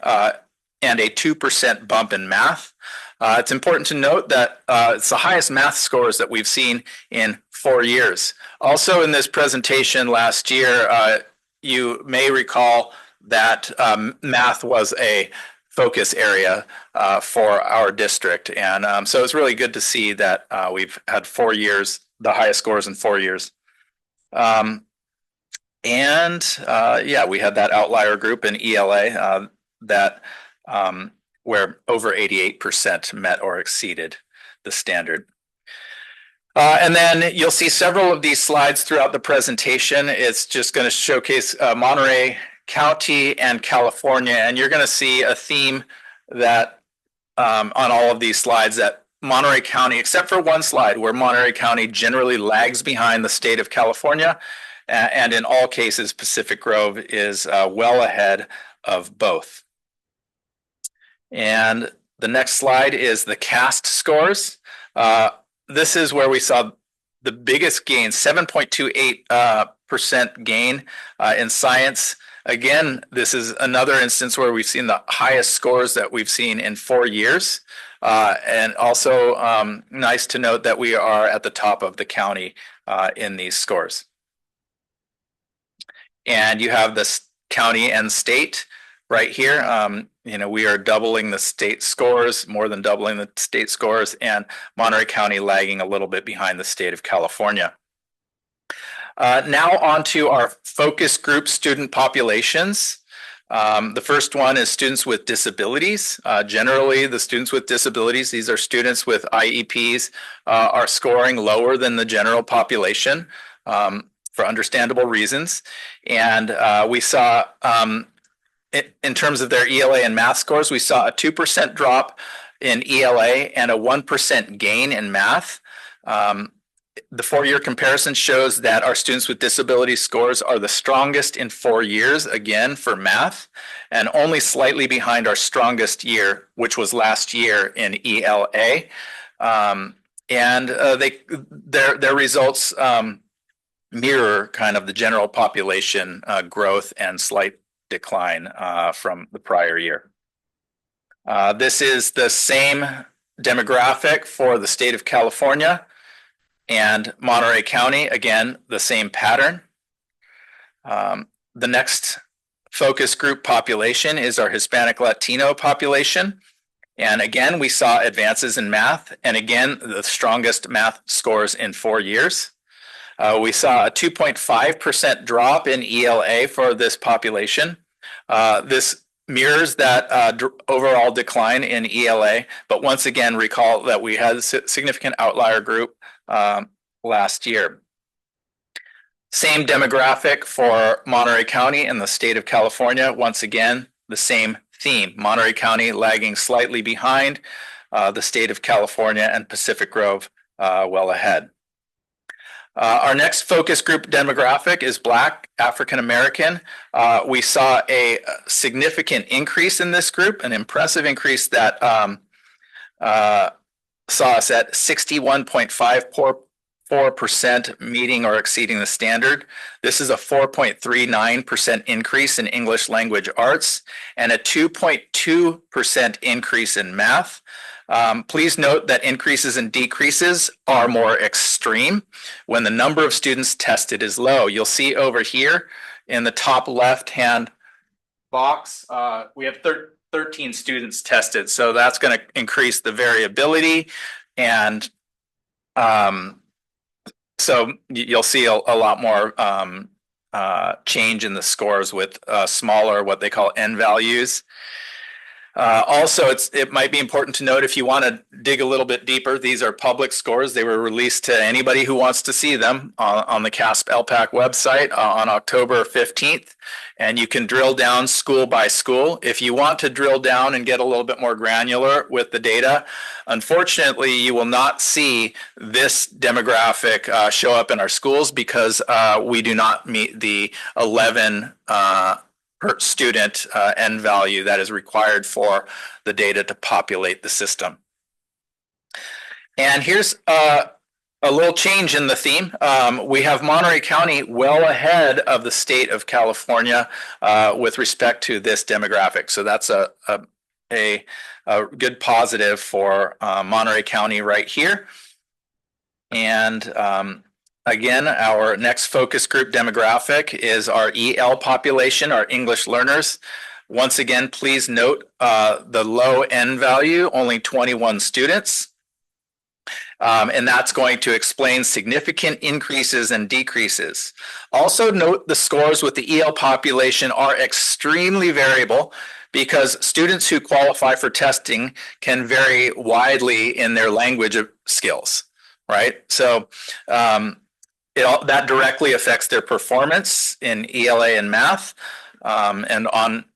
and a 2% bump in math. It's important to note that it's the highest math scores that we've seen in 4 years. Also in this presentation last year, you may recall that math was a focus area for our district. And so it's really good to see that we've had 4 years, the highest scores in 4 years. Yeah, we had that outlier group in ELA that where over 88% met or exceeded the standard. And then you'll see several of these slides throughout the presentation. It's just going to showcase Monterey County and California, and you're going to see a theme that on all of these slides that Monterey County, except for one slide where Monterey County generally lags behind the state of California, and in all cases Pacific Grove is well ahead of both. And the next slide is the CAST scores. This is where we saw the biggest gain, 7.28% gain in science. Again, this is another instance where we've seen the highest scores that we've seen in 4 years. And also nice to note that we are at the top of the county in these scores. And you have the county and state right here. You know, we are doubling the state scores, more than doubling the state scores, and Monterey County lagging a little bit behind the state of California. Now on to our focus group student populations. The first one is students with disabilities. Generally, the students with disabilities, these are students with IEPs, are scoring lower than the general population for understandable reasons. And we saw, in terms of their ELA and math scores, we saw a 2% drop in ELA and a 1% gain in math. The 4-year comparison shows that our students with disability scores are the strongest in 4 years, again, for math, and only slightly behind our strongest year, which was last year in ELA. Their results mirror kind of the general population growth and slight decline from the prior year. This is the same demographic for the state of California and Monterey County, again, the same pattern. The next focus group population is our Hispanic Latino population. And again, we saw advances in math, and again, the strongest math scores in 4 years. We saw a 2.5% drop in ELA for this population. This mirrors that overall decline in ELA, but once again, recall that we had a significant outlier group last year. Same demographic for Monterey County and the state of California. Once again, the same theme. Monterey County lagging slightly behind, the state of California and Pacific Grove well ahead. Our next focus group demographic is Black African American. We saw a significant increase in this group, an impressive increase that saw us at 61.54% meeting or exceeding the standard. This is a 4.39% increase in English language arts and a 2.2% increase in math. Please note that increases and decreases are more extreme when the number of students tested is low. You'll see over here in the top left-hand box, we have 13 students tested. So that's going to increase the variability. And so you'll see a lot more change in the scores with smaller, what they call N values. Also, it might be important to note if you want to dig a little bit deeper, these are public scores. They were released to anybody who wants to see them on the CASP LPAC website on October 15th. and you can drill down school by school. If you want to drill down and get a little bit more granular with the data, unfortunately, you will not see this demographic show up in our schools because we do not meet the 11 per student N value that is required for the data to populate the system. And here's a little change in the theme. We have Monterey County well ahead of the state of California with respect to this demographic. So that's a good positive for Monterey County right here. And again, our next focus group demographic is our EL population, our English learners. Once again, please note the low N value, only 21 students. And that's going to explain significant increases and decreases. Also note the scores with the EL population are extremely variable because students who qualify for testing can vary widely in their language skills, right? So that directly affects their performance in ELA and math and on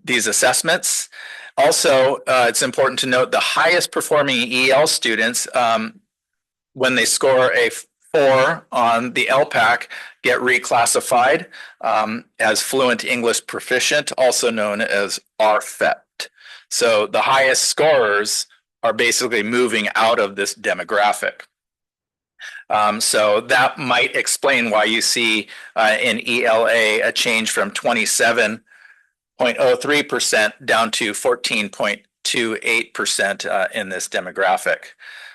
these assessments. Also, it's important to note the highest performing EL students, when they score a 4 on the LPAC, get reclassified as fluent English proficient, also known as RFET. So the highest scorers are basically moving out of this demographic. So that might explain why you see in ELA a change from 27.03% down to 14.28% in this demographic.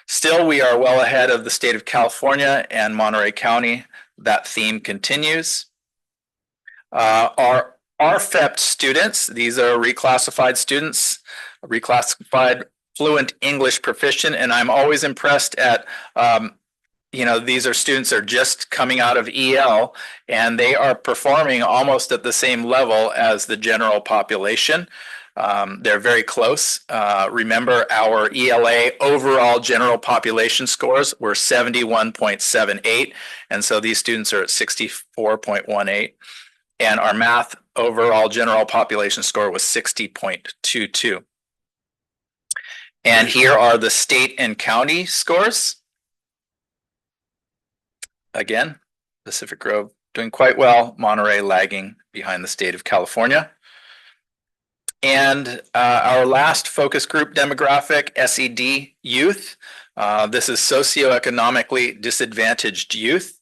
Still, we are well ahead of the state of California and Monterey County. That theme continues. Our RFEP students, these are reclassified students, reclassified fluent English proficient, and I'm always impressed at these are students that are just coming out of EL and they are performing almost at the same level as the general population. They're very close. Remember, our ELA overall general population scores were 71.78. And so these students are at 64.18. And our math overall general population score was 60.22. And here are the state and county scores. Again, Pacific Grove doing quite well, Monterey lagging behind the state of California. And our last focus group demographic, SED youth. This is socioeconomically disadvantaged youth.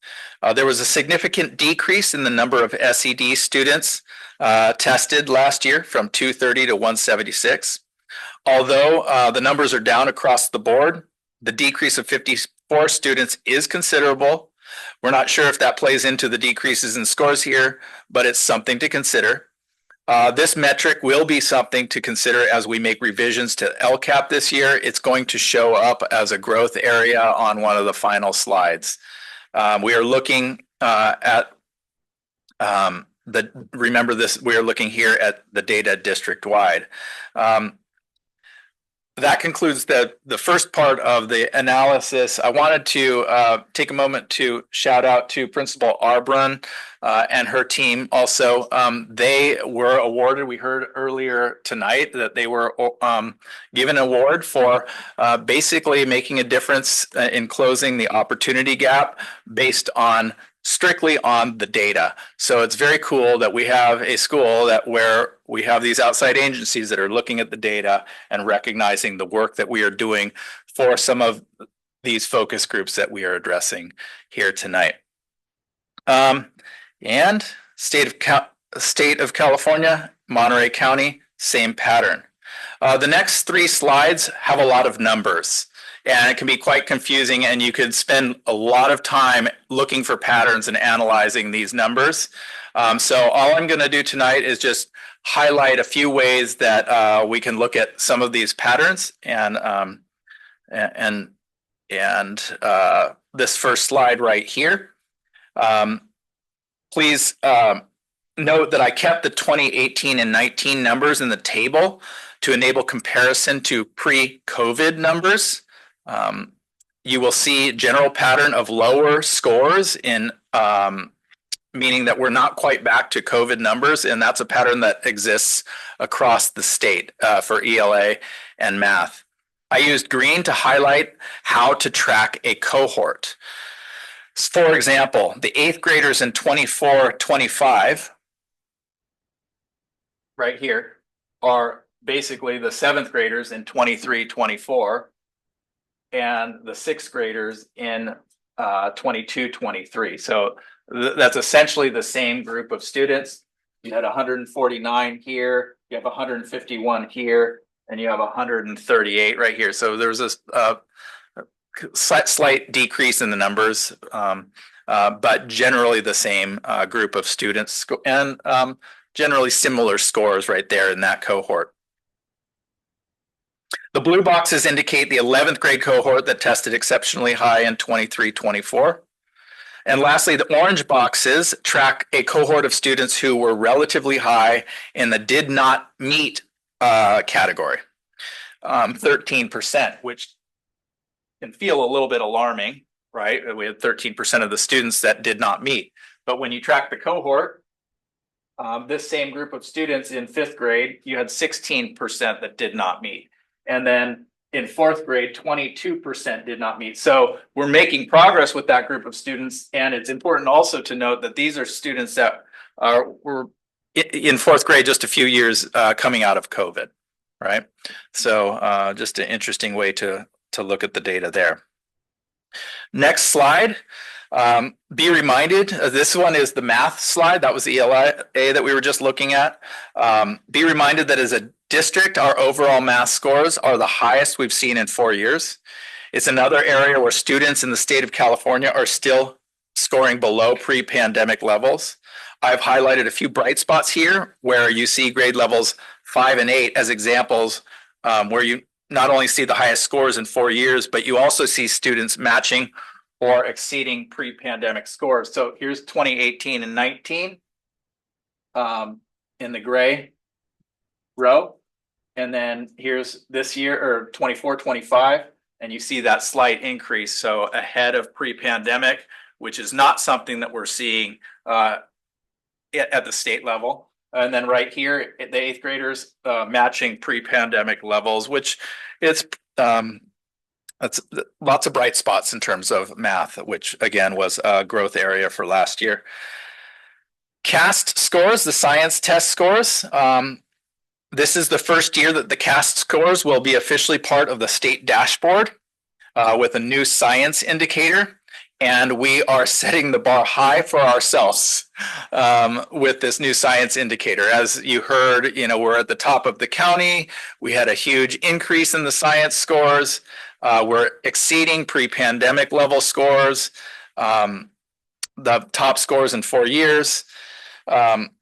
There was a significant decrease in the number of SED students tested last year from 230 to 176. Although the numbers are down across the board, the decrease of 54 students is considerable. We're not sure if that plays into the decreases in scores here, but it's something to consider. This metric will be something to consider as we make revisions to LCAP this year. It's going to show up as a growth area on one of the final slides. We are looking at remember this, we are looking here at the data district-wide. That concludes the first part of the analysis. I wanted to take a moment to shout out to Principal Arbrun and her team also. They were awarded, we heard earlier tonight that they were given an award for basically making a difference in closing the opportunity gap based on strictly on the data. So it's very cool that we have a school where we have these outside agencies that are looking at the data and recognizing the work that we are doing for some of these focus groups that we are addressing here tonight. And state of California, Monterey County, same pattern. The next 3 slides have a lot of numbers. And it can be quite confusing, and you could spend a lot of time looking for patterns and analyzing these numbers. So all I'm going to do tonight is just highlight a few ways that we can look at some of these patterns. And this first slide right here. Please note that I kept the 2018 and 19 numbers in the table to enable comparison to pre-COVID numbers. You will see general pattern of lower scores in meaning that we're not quite back to COVID numbers, and that's a pattern that exists across the state for ELA and math. I used green to highlight how to track a cohort. For example, the 8th graders in 24-25 right here are basically the 7th graders in 23-24 and the 6th graders in 22-23. So that's essentially the same group of students. You had 149 here, you have 151 here, and you have 138 right here. So there's a slight decrease in the numbers, but generally the same group of students and generally similar scores right there in that cohort. The blue boxes indicate the 11th grade cohort that tested exceptionally high in 23-24. And lastly, the orange boxes track a cohort of students who were relatively high in the did not meet category, 13%, which can feel a little bit alarming, right? We had 13% of the students that did not meet. But when you track the cohort, this same group of students in 5th grade, you had 16% that did not meet. And then in 4th grade, 22% did not meet. So we're making progress with that group of students. And it's important also to note that these are students that were in 4th grade just a few years coming out of COVID, right? So just an interesting way to look at the data there. Next slide. Be reminded, this one is the math slide. That was the ELA that we were just looking at. Be reminded that as a district, our overall math scores are the highest we've seen in 4 years. It's another area where students in the state of California are still scoring below pre-pandemic levels. I've highlighted a few bright spots here where you see grade levels 5 and 8 as examples where you not only see the highest scores in 4 years, but you also see students matching or exceeding pre-pandemic scores. So here's 2018 and 19 in the gray row. And then here's this year, or 24-25, and you see that slight increase. So ahead of pre-pandemic, which is not something that we're seeing at the state level. And then right here, the 8th graders matching pre-pandemic levels, which it's that's lots of bright spots in terms of math, which again was a growth area for last year. CAST scores, the science test scores. This is the first year that the CAST scores will be officially part of the state dashboard with a new science indicator. And we are setting the bar high for ourselves with this new science indicator. As you heard, we're at the top of the county. We had a huge increase in the science scores. We're exceeding pre-pandemic level scores, the top scores in 4 years.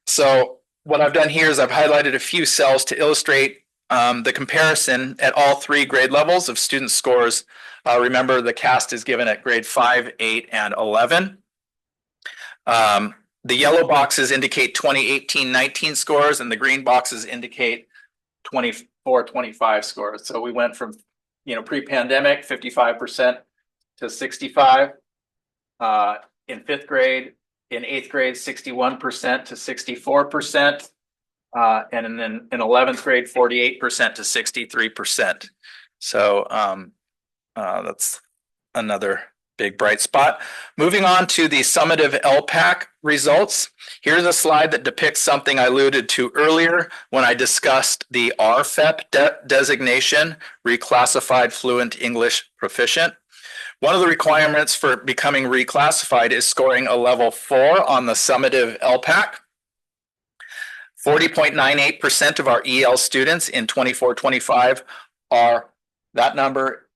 So what I've done here is I've highlighted a few cells to illustrate the comparison at all 3 grade levels of student scores. Remember, the CAST is given at grade 5, 8, and 11. The yellow boxes indicate 2018-19 scores, and the green boxes indicate 24-25 scores. So we went from pre-pandemic 55% to 65 in 5th grade. In 8th grade, 61% to 64%, and then in 11th grade, 48% to 63%. So that's another big bright spot. Moving on to the summative LPAC results. Here's a slide that depicts something I alluded to earlier when I discussed the RFEP designation, Reclassified Fluent English Proficient. One of the requirements for becoming reclassified is scoring a level 4 on the summative LPAC. 40.98% of our EL students in 24-25 are, that number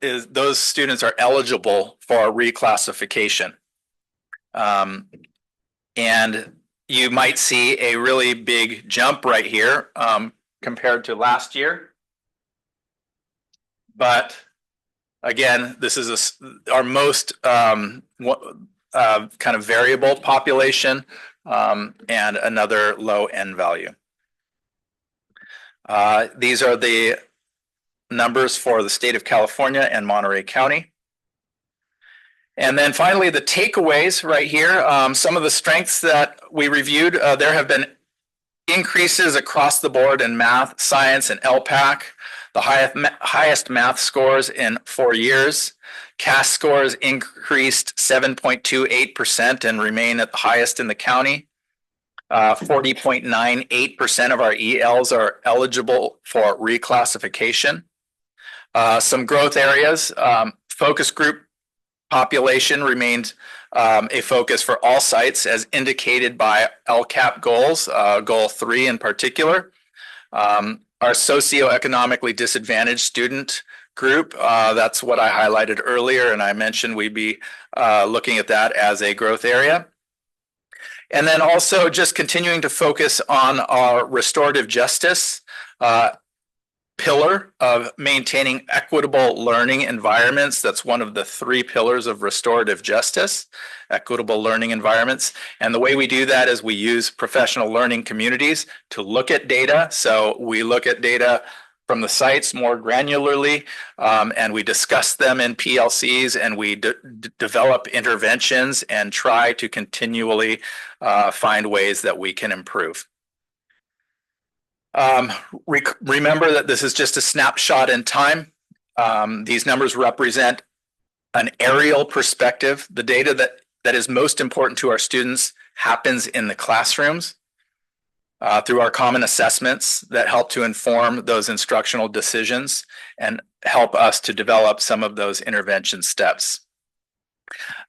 is, those students are eligible for reclassification. And you might see a really big jump right here compared to last year. But again, this is our most kind of variable population and another low N value. These are the numbers for the state of California and Monterey County. And then finally, the takeaways right here. Some of the strengths that we reviewed, there have been increases across the board in math, science, and LPAC. The highest math scores in 4 years. CAS scores increased 7.28% and remain at the highest in the county. 40.98% of our ELs are eligible for reclassification. Some growth areas, focus group population remained a focus for all sites as indicated by LCAP goals, goal 3 in particular. Our socioeconomically disadvantaged student group, that's what I highlighted earlier, and I mentioned we'd be looking at that as a growth area. And then also just continuing to focus on our restorative justice pillar of maintaining equitable learning environments. That's one of the 3 pillars of restorative justice, equitable learning environments. And the way we do that is we use professional learning communities to look at data. So we look at data from the sites more granularly, and we discuss them in PLCs, and we develop interventions and try to continually find ways that we can improve. Remember that this is just a snapshot in time. These numbers represent an aerial perspective. The data that is most important to our students happens in the classrooms through our common assessments that help to inform those instructional decisions and help us to develop some of those intervention steps.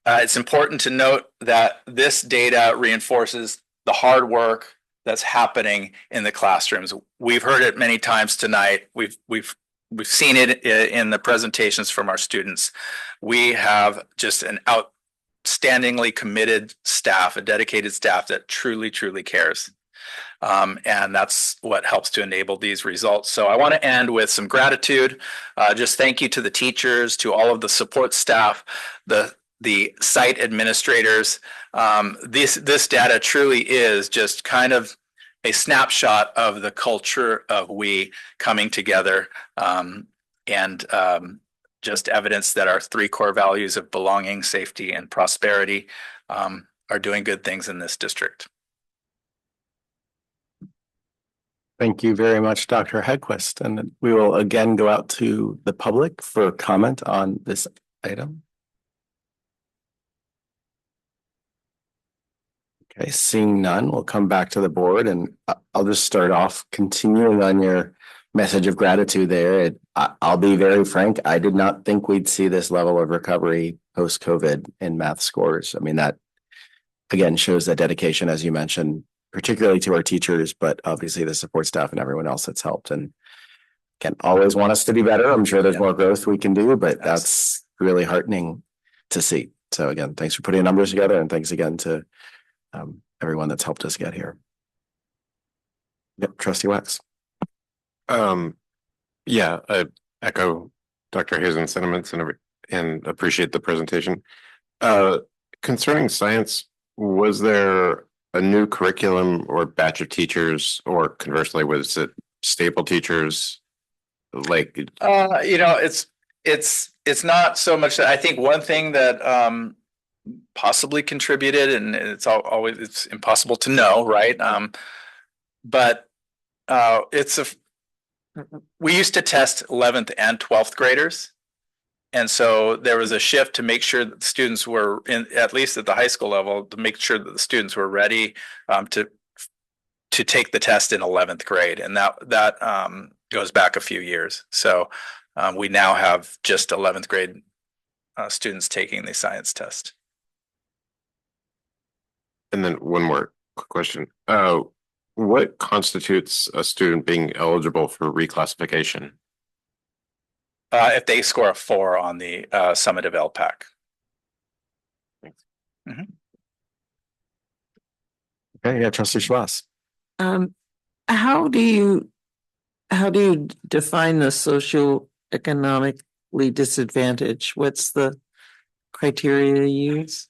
It's important to note that this data reinforces the hard work that's happening in the classrooms. We've heard it many times tonight. We've seen it in the presentations from our students. We have just an outstandingly committed staff, a dedicated staff that truly, truly cares. And that's what helps to enable these results. So I want to end with some gratitude. Just thank you to the teachers, to all of the support staff, the site administrators. This data truly is just kind of a snapshot of the culture of we coming together, and just evidence that our 3 core values of belonging, safety, and prosperity are doing good things in this district. Thank you very much, Dr. Hedquist. And we will again go out to the public for comment on this item. Okay, seeing none, we'll come back to the board, and I'll just start off continuing on your message of gratitude there. I'll be very frank, I did not think we'd see this level of recovery post-COVID in math scores. I mean, that again shows that dedication, as you mentioned, particularly to our teachers, but obviously the support staff and everyone else that's helped. And can always want us to be better. I'm sure there's more growth we can do, but that's really heartening to see. So again, thanks for putting the numbers together, and thanks again to everyone that's helped us get here. Yep, Trustee Wax. Yeah, I echo Dr. Hazen's sentiments and appreciate the presentation. Concerning science, was there a new curriculum or batch of teachers, or conversely, was it stable teachers? Like, it's not so much that I think one thing that possibly contributed, and it's impossible to know, right? But we used to test 11th and 12th graders. And so there was a shift to make sure that the students were at least at the high school level, to make sure that the students were ready to take the test in 11th grade. And that goes back a few years. So we now have just 11th grade students taking the science test. And then one more quick question. What constitutes a student being eligible for reclassification? If they score a 4 on the summative LPAC. Thanks. Mm-hmm. Okay, yeah, Trustee Schloss. How do you define the socioeconomically disadvantaged? What's the criteria you use?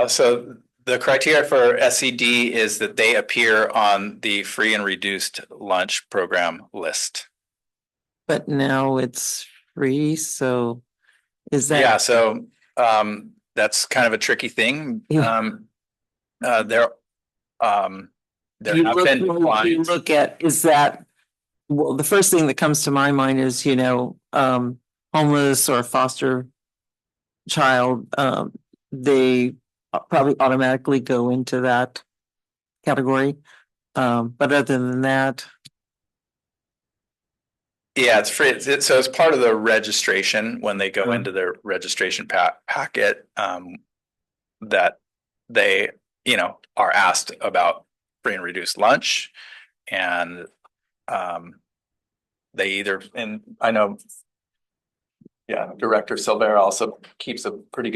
So the criteria for SED is that they appear on the free and reduced lunch program list. But now it's free, so is that? Yeah, so that's kind of a tricky thing. Yeah. There You have look, been you declines. look at, is that, well, the first thing that comes to my mind is, homeless or foster child, they probably automatically go into that category. But other than that, Yeah, it's free. So it's part of the registration when they go Yeah. into their registration packet, that they, are asked about free and reduced lunch. And they either, and I know, Director Silver also keeps a pretty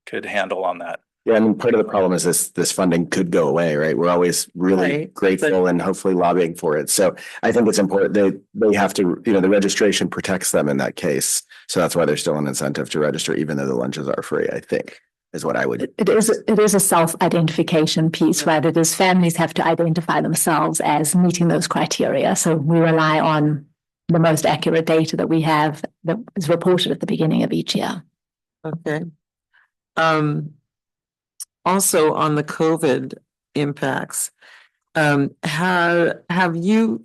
good handle on that. Yeah, and part of the problem is this funding could go away, right? We're always really Right, grateful and hopefully lobbying for it. So I think it's important they have to, the registration protects them in that case. So that's why there's still an incentive to register, even though the lunches are free, I think, is what I would. It is a self-identification piece, right? It is families have to identify themselves as meeting those criteria. So we rely on the most accurate data that we have that is reported at the beginning of each year. okay. Also on the COVID impacts, have you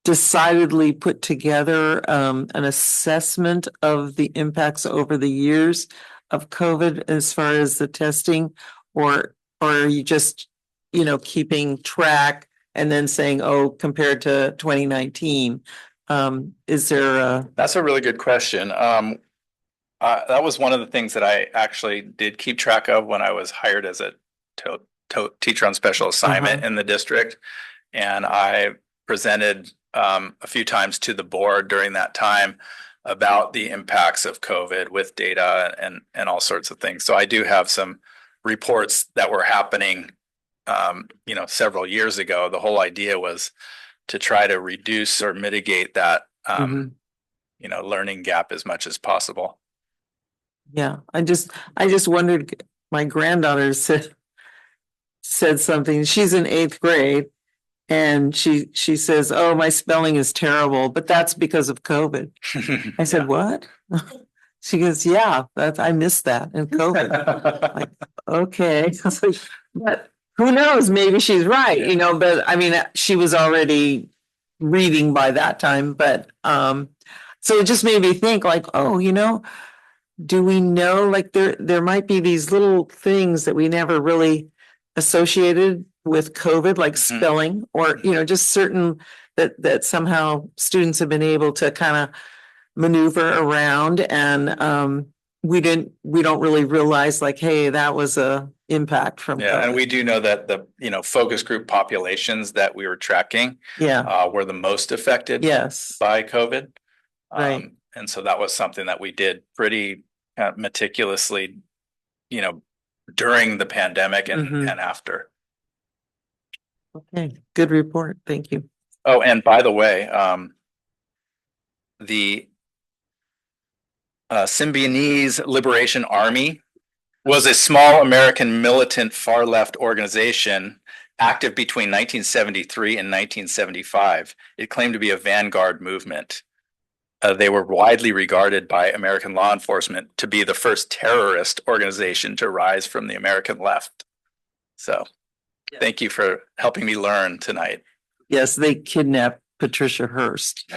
decidedly put together an assessment of the impacts over the years of COVID as far as the testing, or are you just, keeping track and then saying, oh, compared to 2019, is there a? That's a really good question. That was one of the things that I actually did keep track of when I was hired as a teacher on special assignment in the district. And I presented a few times to the board during that time about the impacts of COVID with data and all sorts of things. So I do have some reports that were happening, several years ago. The whole idea was to try to reduce or mitigate that, learning gap as much as possible. Yeah, I just wondered, my granddaughter said something, she's in 8th grade, and she says, oh, my spelling is terrible, but that's because of COVID. I said, what? She goes, yeah, I missed that in COVID. Like, okay. I was like, but who knows, maybe she's right, but I mean, she was already reading by that time, but so it just made me think like, oh, do we know, like there might be these little things that we never really associated with COVID, like spelling, or just certain that somehow students have been able to kind of maneuver around, and we don't really realize like, hey, that was a impact from COVID. And we do know that the focus group populations that we were tracking were the most affected by COVID. Right. And so that was something that we did pretty meticulously, during the pandemic and after. Okay, good report. Thank you. Oh, and by the way, the Symbionese Liberation Army was a small American militant far left organization active between 1973 and 1975. It claimed to be a vanguard movement. They were widely regarded by American law enforcement to be the first terrorist organization to rise from the American left. So thank you for helping me learn tonight. Yes, they kidnapped Patricia Hearst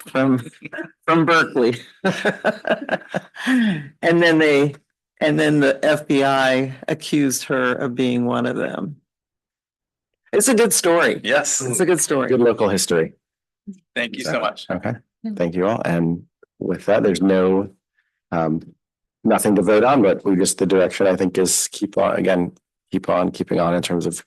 from Berkeley. And then the FBI accused her of being one of them. It's a good story. Yes. It's a good story. Good local history. Thank you so much. Okay, thank you all. And with that, there's nothing to vote on, but the direction I think is keep on keeping on in terms of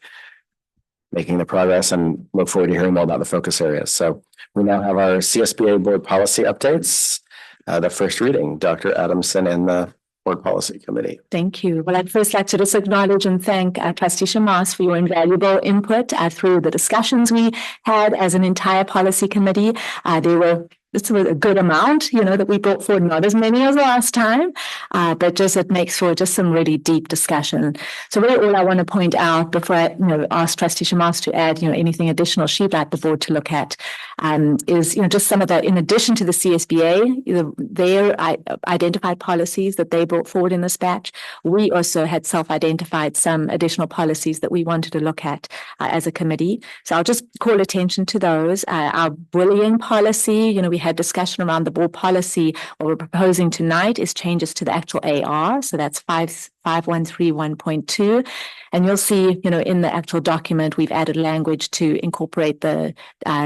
making the progress, and look forward to hearing more about the focus areas. So we now have our CSBA board policy updates. The first reading, Dr. Adamson and the Board Policy Committee. Thank you. Well, I'd first like to just acknowledge and thank Trustee Shamas for your invaluable input through the discussions we had as an entire policy committee. They were this was a good amount, that we brought forward, not as many as last time, but just it makes for just some really deep discussion. So really all I want to point out before I, ask Trustee Shamas to add, anything additional she'd like the board to look at, is, just some of the, in addition to the CSBA, their identified policies that they brought forward in this batch, we also had self-identified some additional policies that we wanted to look at as a committee. So I'll just call attention to those. Our bullying policy, we had discussion around the board policy. What we're proposing tonight is changes to the actual AR. So that's 5131.2. And you'll see, in the actual document, we've added language to incorporate the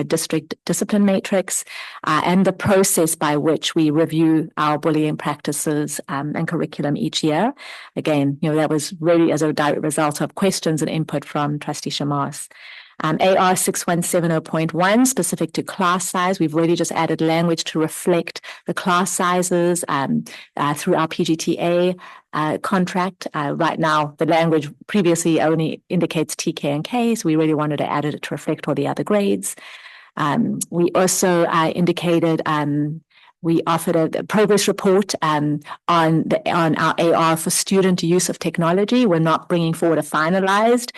district discipline matrix and the process by which we review our bullying practices and curriculum each year. Again, that was really as a direct result of questions and input from Trustee Shamas. AR 6170.1 specific to class size. We've really just added language to reflect the class sizes through our PGTA contract. Right now, the language previously only indicates TK and K, so we really wanted to add it to reflect all the other grades. We also indicated we offered a progress report on our AR for student use of technology. We're not bringing forward a finalized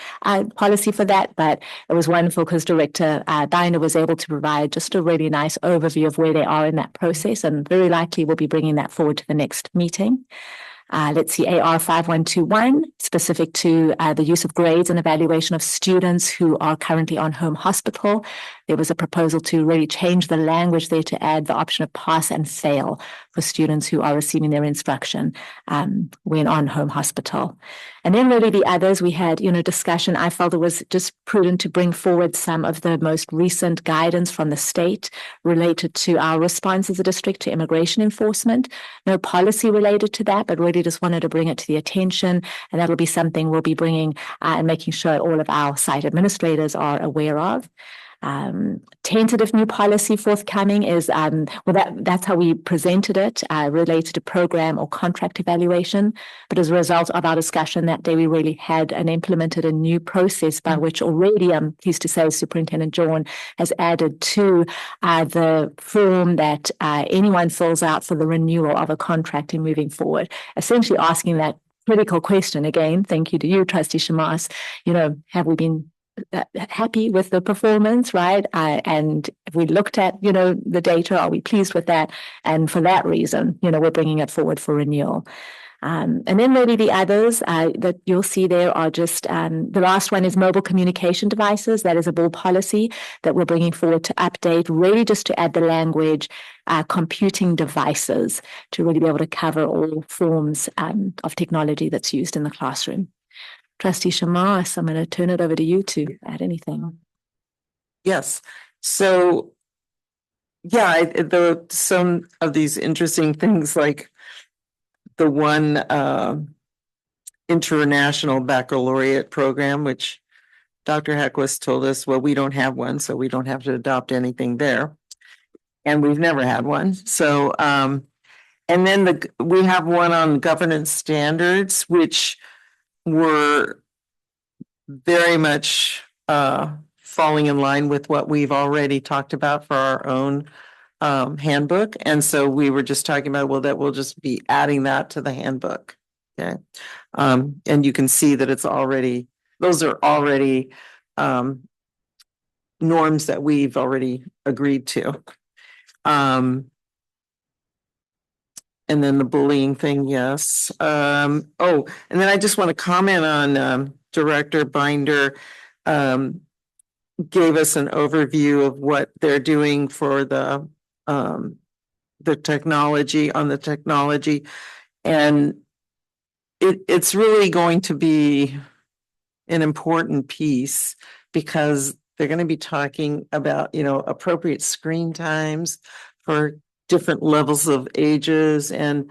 policy for that, but it was wonderful because Director Binder was able to provide just a really nice overview of where they are in that process, and very likely we'll be bringing that forward to the next meeting. Let's see, AR 5121, specific to the use of grades and evaluation of students who are currently on home hospital. There was a proposal to really change the language there to add the option of pass and fail for students who are receiving their instruction when on home hospital. And then really the others, we had, discussion. I felt it was just prudent to bring forward some of the most recent guidance from the state related to our response as a district to immigration enforcement. No policy related to that, but really just wanted to bring it to the attention. And that'll be something we'll be bringing and making sure all of our site administrators are aware of. Tentative new policy forthcoming is that's how we presented it related to program or contract evaluation. But as a result of our discussion that day, we really had and implemented a new process by which already I'm pleased to say Superintendent John has added to the form that anyone fills out for the renewal of a contract and moving forward, essentially asking that critical question again. Thank you to you, Trustee Shamas. Have we been happy with the performance, right? And if we looked at, the data, are we pleased with that? And for that reason, we're bringing it forward for renewal. And then really the others that you'll see there are just, the last one is mobile communication devices. That is a board policy that we're bringing forward to update, really just to add the language, computing devices, to really be able to cover all forms of technology that's used in the classroom. Trustee Shamas, I'm going to turn it over to you to add anything. Yes. So, some of these interesting things, like the one international baccalaureate program, which Dr. Heckwas told us, well, we don't have one, so we don't have to adopt anything there. And we've never had one. So, and then we have one on governance standards, which were very much falling in line with what we've already talked about for our own handbook. And so we were just talking about, well, that we'll just be adding that to the handbook. Okay. And you can see that those are already norms that we've already agreed to. And then the bullying thing, yes. And then I just want to comment on Director Binder gave us an overview of what they're doing for the technology, and it's really going to be an important piece because they're going to be talking about, appropriate screen times for different levels of ages and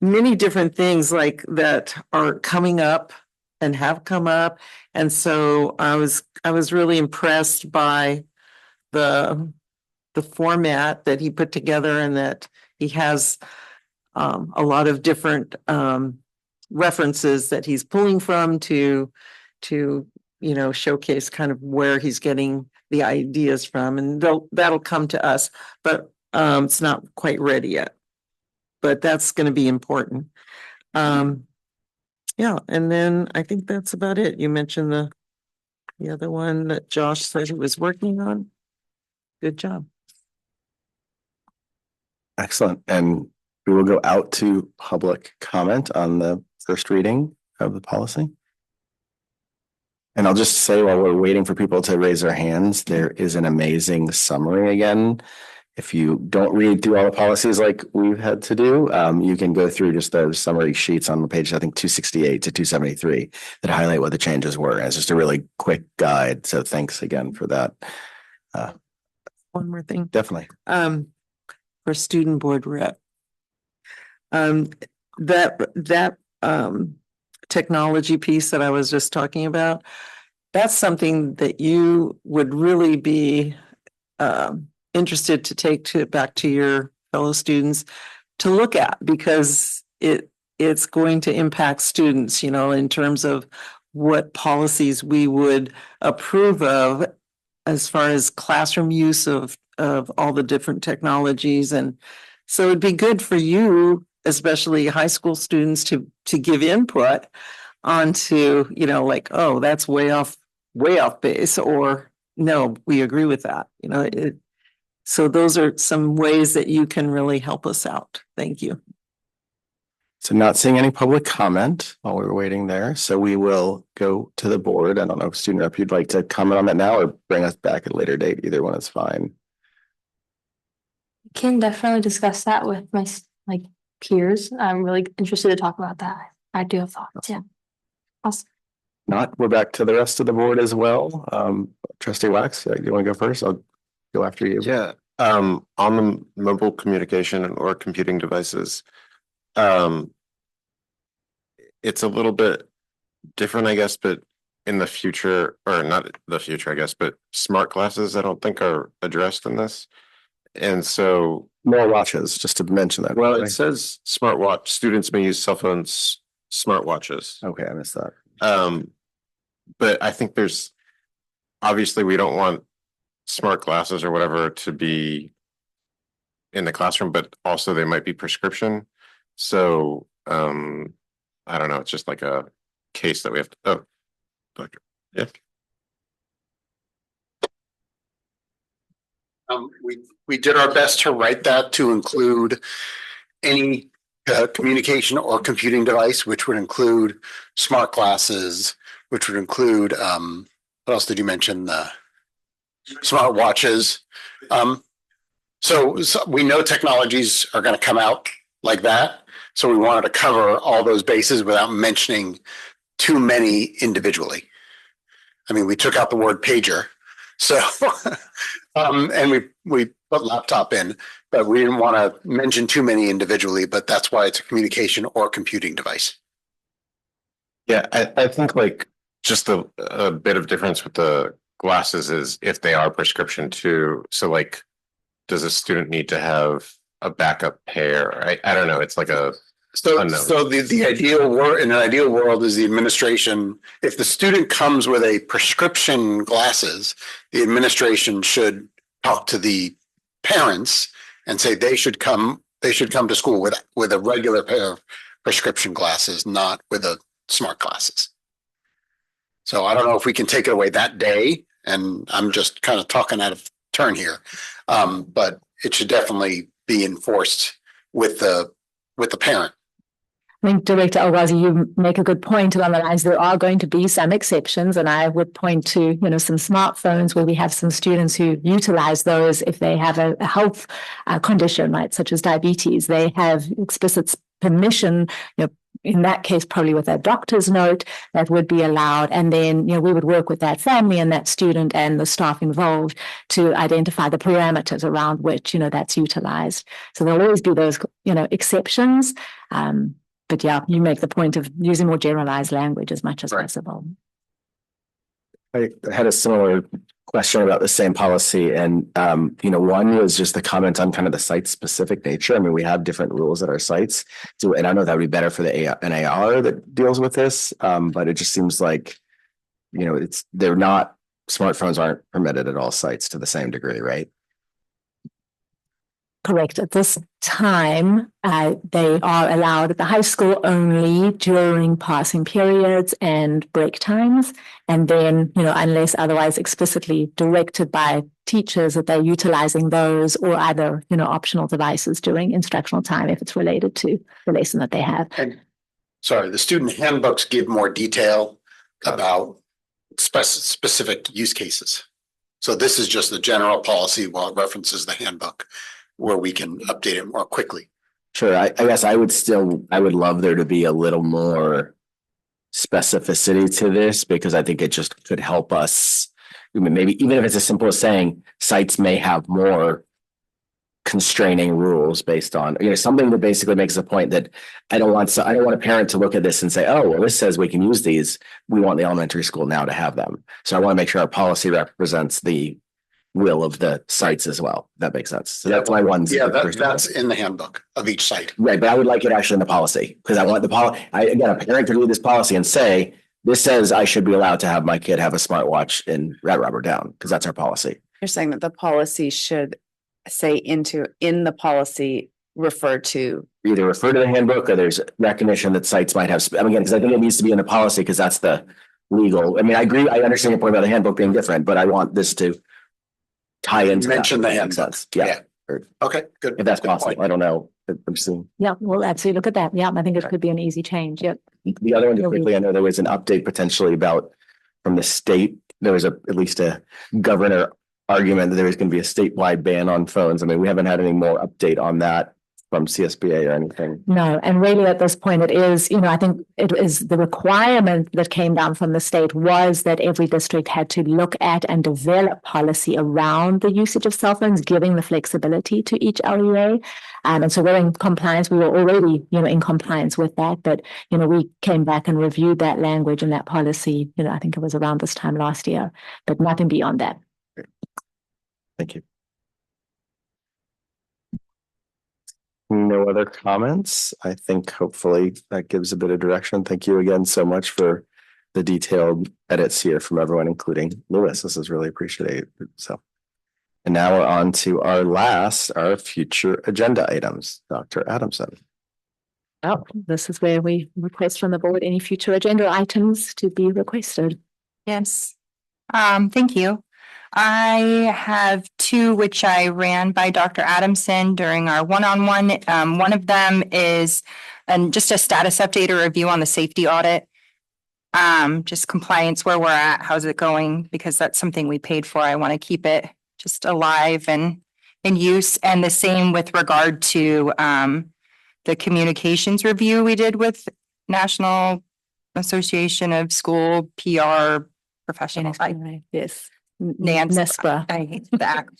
many different things like that are coming up and have come up. And so I was really impressed by the format that he put together, and that he has a lot of different references that he's pulling from to showcase kind of where he's getting the ideas from, and that'll come to us. But It's not quite ready yet, but that's going to be important. Yeah, and then I think that's about it. You mentioned the other one that Josh said he was working on. Good job. Excellent. And we will go out to public comment on the first reading of the policy. And I'll just say while we're waiting for people to raise their hands, there is an amazing summary again. If you don't read through all the policies like we've had to do, you can go through just those summary sheets on the page, I think 268 to 273, that highlight what the changes were. And it's just a really quick guide. So thanks again for that. One more thing. Definitely. For student board rep. That technology piece that I was just talking about, that's something that you would really be interested to take back to your fellow students to look at, because it's going to impact students, in terms of what policies we would approve of as far as classroom use of all the different technologies. And so it'd be good for you, especially high school students, to give input onto, like, oh, that's way off base, or no, we agree with that. So those are some ways that you can really help us out. Thank you. So not seeing any public comment while we were waiting there. So we will go to the board. I don't know if student rep, you'd like to comment on that now or bring us back at a later date. Either one is fine. Can definitely discuss that with my peers. I'm really interested to talk about that. I do have thoughts. Yeah. Awesome. Not, we're back to the rest of the board as well. Trustee Wax, you want to go first? I'll go after you. Yeah. On the mobile communication or computing devices, it's a little bit different, I guess, but in the future, or not the future, I guess, but smart glasses, I don't think are addressed in this. And so more watches, just to mention that. Well, it says smartwatch. Students may use cell phones, smartwatches. Okay, I missed that. But I think obviously we don't want smart glasses or whatever to be in the classroom, but also they might be prescription. So I don't know, it's just like a case that we have to, doctor. Yeah. We did our best to write that to include any communication or computing device, which would include smart glasses, which would include what else did you mention? The smart watches. So we know technologies are going to come out like that. So we wanted to cover all those bases without mentioning too many individually. I mean, we took out the word pager. So, and we put laptop in, but we didn't want to mention too many individually, but that's why it's a communication or computing device. Yeah, I think like just a bit of difference with the glasses is if they are prescription too. So like, does a student need to have a backup pair? I don't know. It's like a So the ideal world, in an ideal world, is the administration. If the student comes with a prescription glasses, the administration should talk to the parents and say they should come to school with a regular pair of prescription glasses, not with a smart glasses. So I don't know if we can take it away that day, and I'm just kind of talking out of turn here, but it should definitely be enforced with the parent. I think Director Owazi, you make a good point along the lines. There are going to be some exceptions, and I would point to, some smartphones where we have some students who utilize those if they have a health condition, right, such as diabetes. They have explicit permission, in that case, probably with a doctor's note, that would be allowed. And then, we would work with that family and that student and the staff involved to identify the parameters around which, that's utilized. So there'll always be those, exceptions. But yeah, you make the point of using more generalized language as much as possible. I had a similar question about the same policy, and one was just the comment on kind of the site-specific nature. I mean, we have different rules at our sites, so and I know that would be better for the NAR that deals with this, but it just seems like they're not, smartphones aren't permitted at all sites to the same degree, right? Correct. At this time, they are allowed at the high school only during passing periods and break times. And then, unless otherwise explicitly directed by teachers that they're utilizing those or other, optional devices during instructional time if it's related to the lesson that they have. And sorry, the student handbooks give more detail about specific use cases. So this is just the general policy while it references the handbook where we can update it more quickly. Sure. I guess I would love there to be a little more specificity to this because I think it just could help us. Maybe even if it's as simple as saying sites may have more constraining rules based on, something that basically makes a point that I don't want a parent to look at this and say, oh, well, this says we can use these. We want the elementary school now to have them. So I want to make sure our policy represents the will of the sites as well. That makes sense. So that's my one. Yeah, that's in the handbook of each site. Right. But I would like it actually in the policy because I want the policy. Again, a parent could read this policy and say, this says I should be allowed to have my kid have a smartwatch in Red Rubber Down because that's our policy. You're saying that the policy should say in the policy refer to either refer to the handbook or there's recognition that sites might have. Again, because I think it needs to be in the policy because that's the legal. I agree. I understand your point about the handbook being different, but I want this to tie into mention the handbook. Yeah. Okay, good. If that's good possible. point. I don't know. I'm seeing. Yeah, we'll absolutely look at that. Yeah, I think it could be an easy change. Yep. The other one, just quickly, I know there was an update potentially about from the state. There was at least a governor argument that there was going to be a statewide ban on phones. We haven't had any more update on that from CSBA or anything. No, and really at this point it is, I think it is the requirement that came down from the state was that every district had to look at and develop policy around the usage of cell phones, giving the flexibility to each LUA. And so we're in compliance. We were already, in compliance with that, but, we came back and reviewed that language and that policy, I think it was around this time last year, but nothing beyond that. Thank you. No other comments. I think hopefully that gives a bit of direction. Thank you again so much for the detailed edits here from everyone, including Lewis. This is really appreciated. So, and now we're on to our future agenda items. Dr. Adamson. Oh, this is where we request from the board any future agenda items to be requested. Yes. Thank you. I have two which I ran by Dr. Adamson during our one-on-one. One of them is just a status update or review on the safety audit. Just compliance, where we're at, how's it going? Because that's something we paid for. I want to keep it just alive and in use. And the same with regard to the communications review we did with National Association of School PR Professionals. Yes. NSPRA. I hate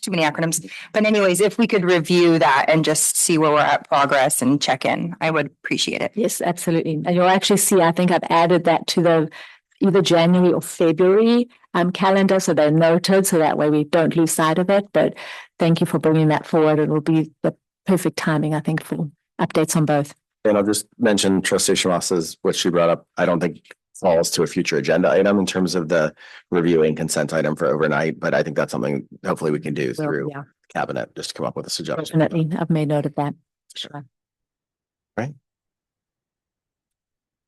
too many acronyms. But anyways, if we could review that and just see where we're at progress and check in, I would appreciate it. Yes, absolutely. And you'll actually see, I think I've added that to the either January or February calendar. So they're noted. So that way we don't lose sight of it. But thank you for bringing that forward. It will be the perfect timing, I think, for updates on both. And I'll just mention Trustee Shamas's, what she brought up. I don't think falls to a future agenda item in terms of the reviewing consent item for overnight, but I think that's something hopefully we can do through cabinet just to come up with a suggestion. Definitely, I've made note of that. Sure. Right.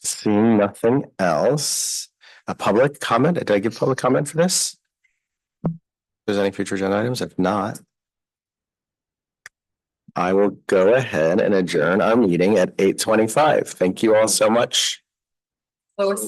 Seeing nothing else, a public comment. Did I give public comment for this? If there's any future agenda items? If not, I will go ahead and adjourn our meeting at 8:25. Thank you all so much. Lois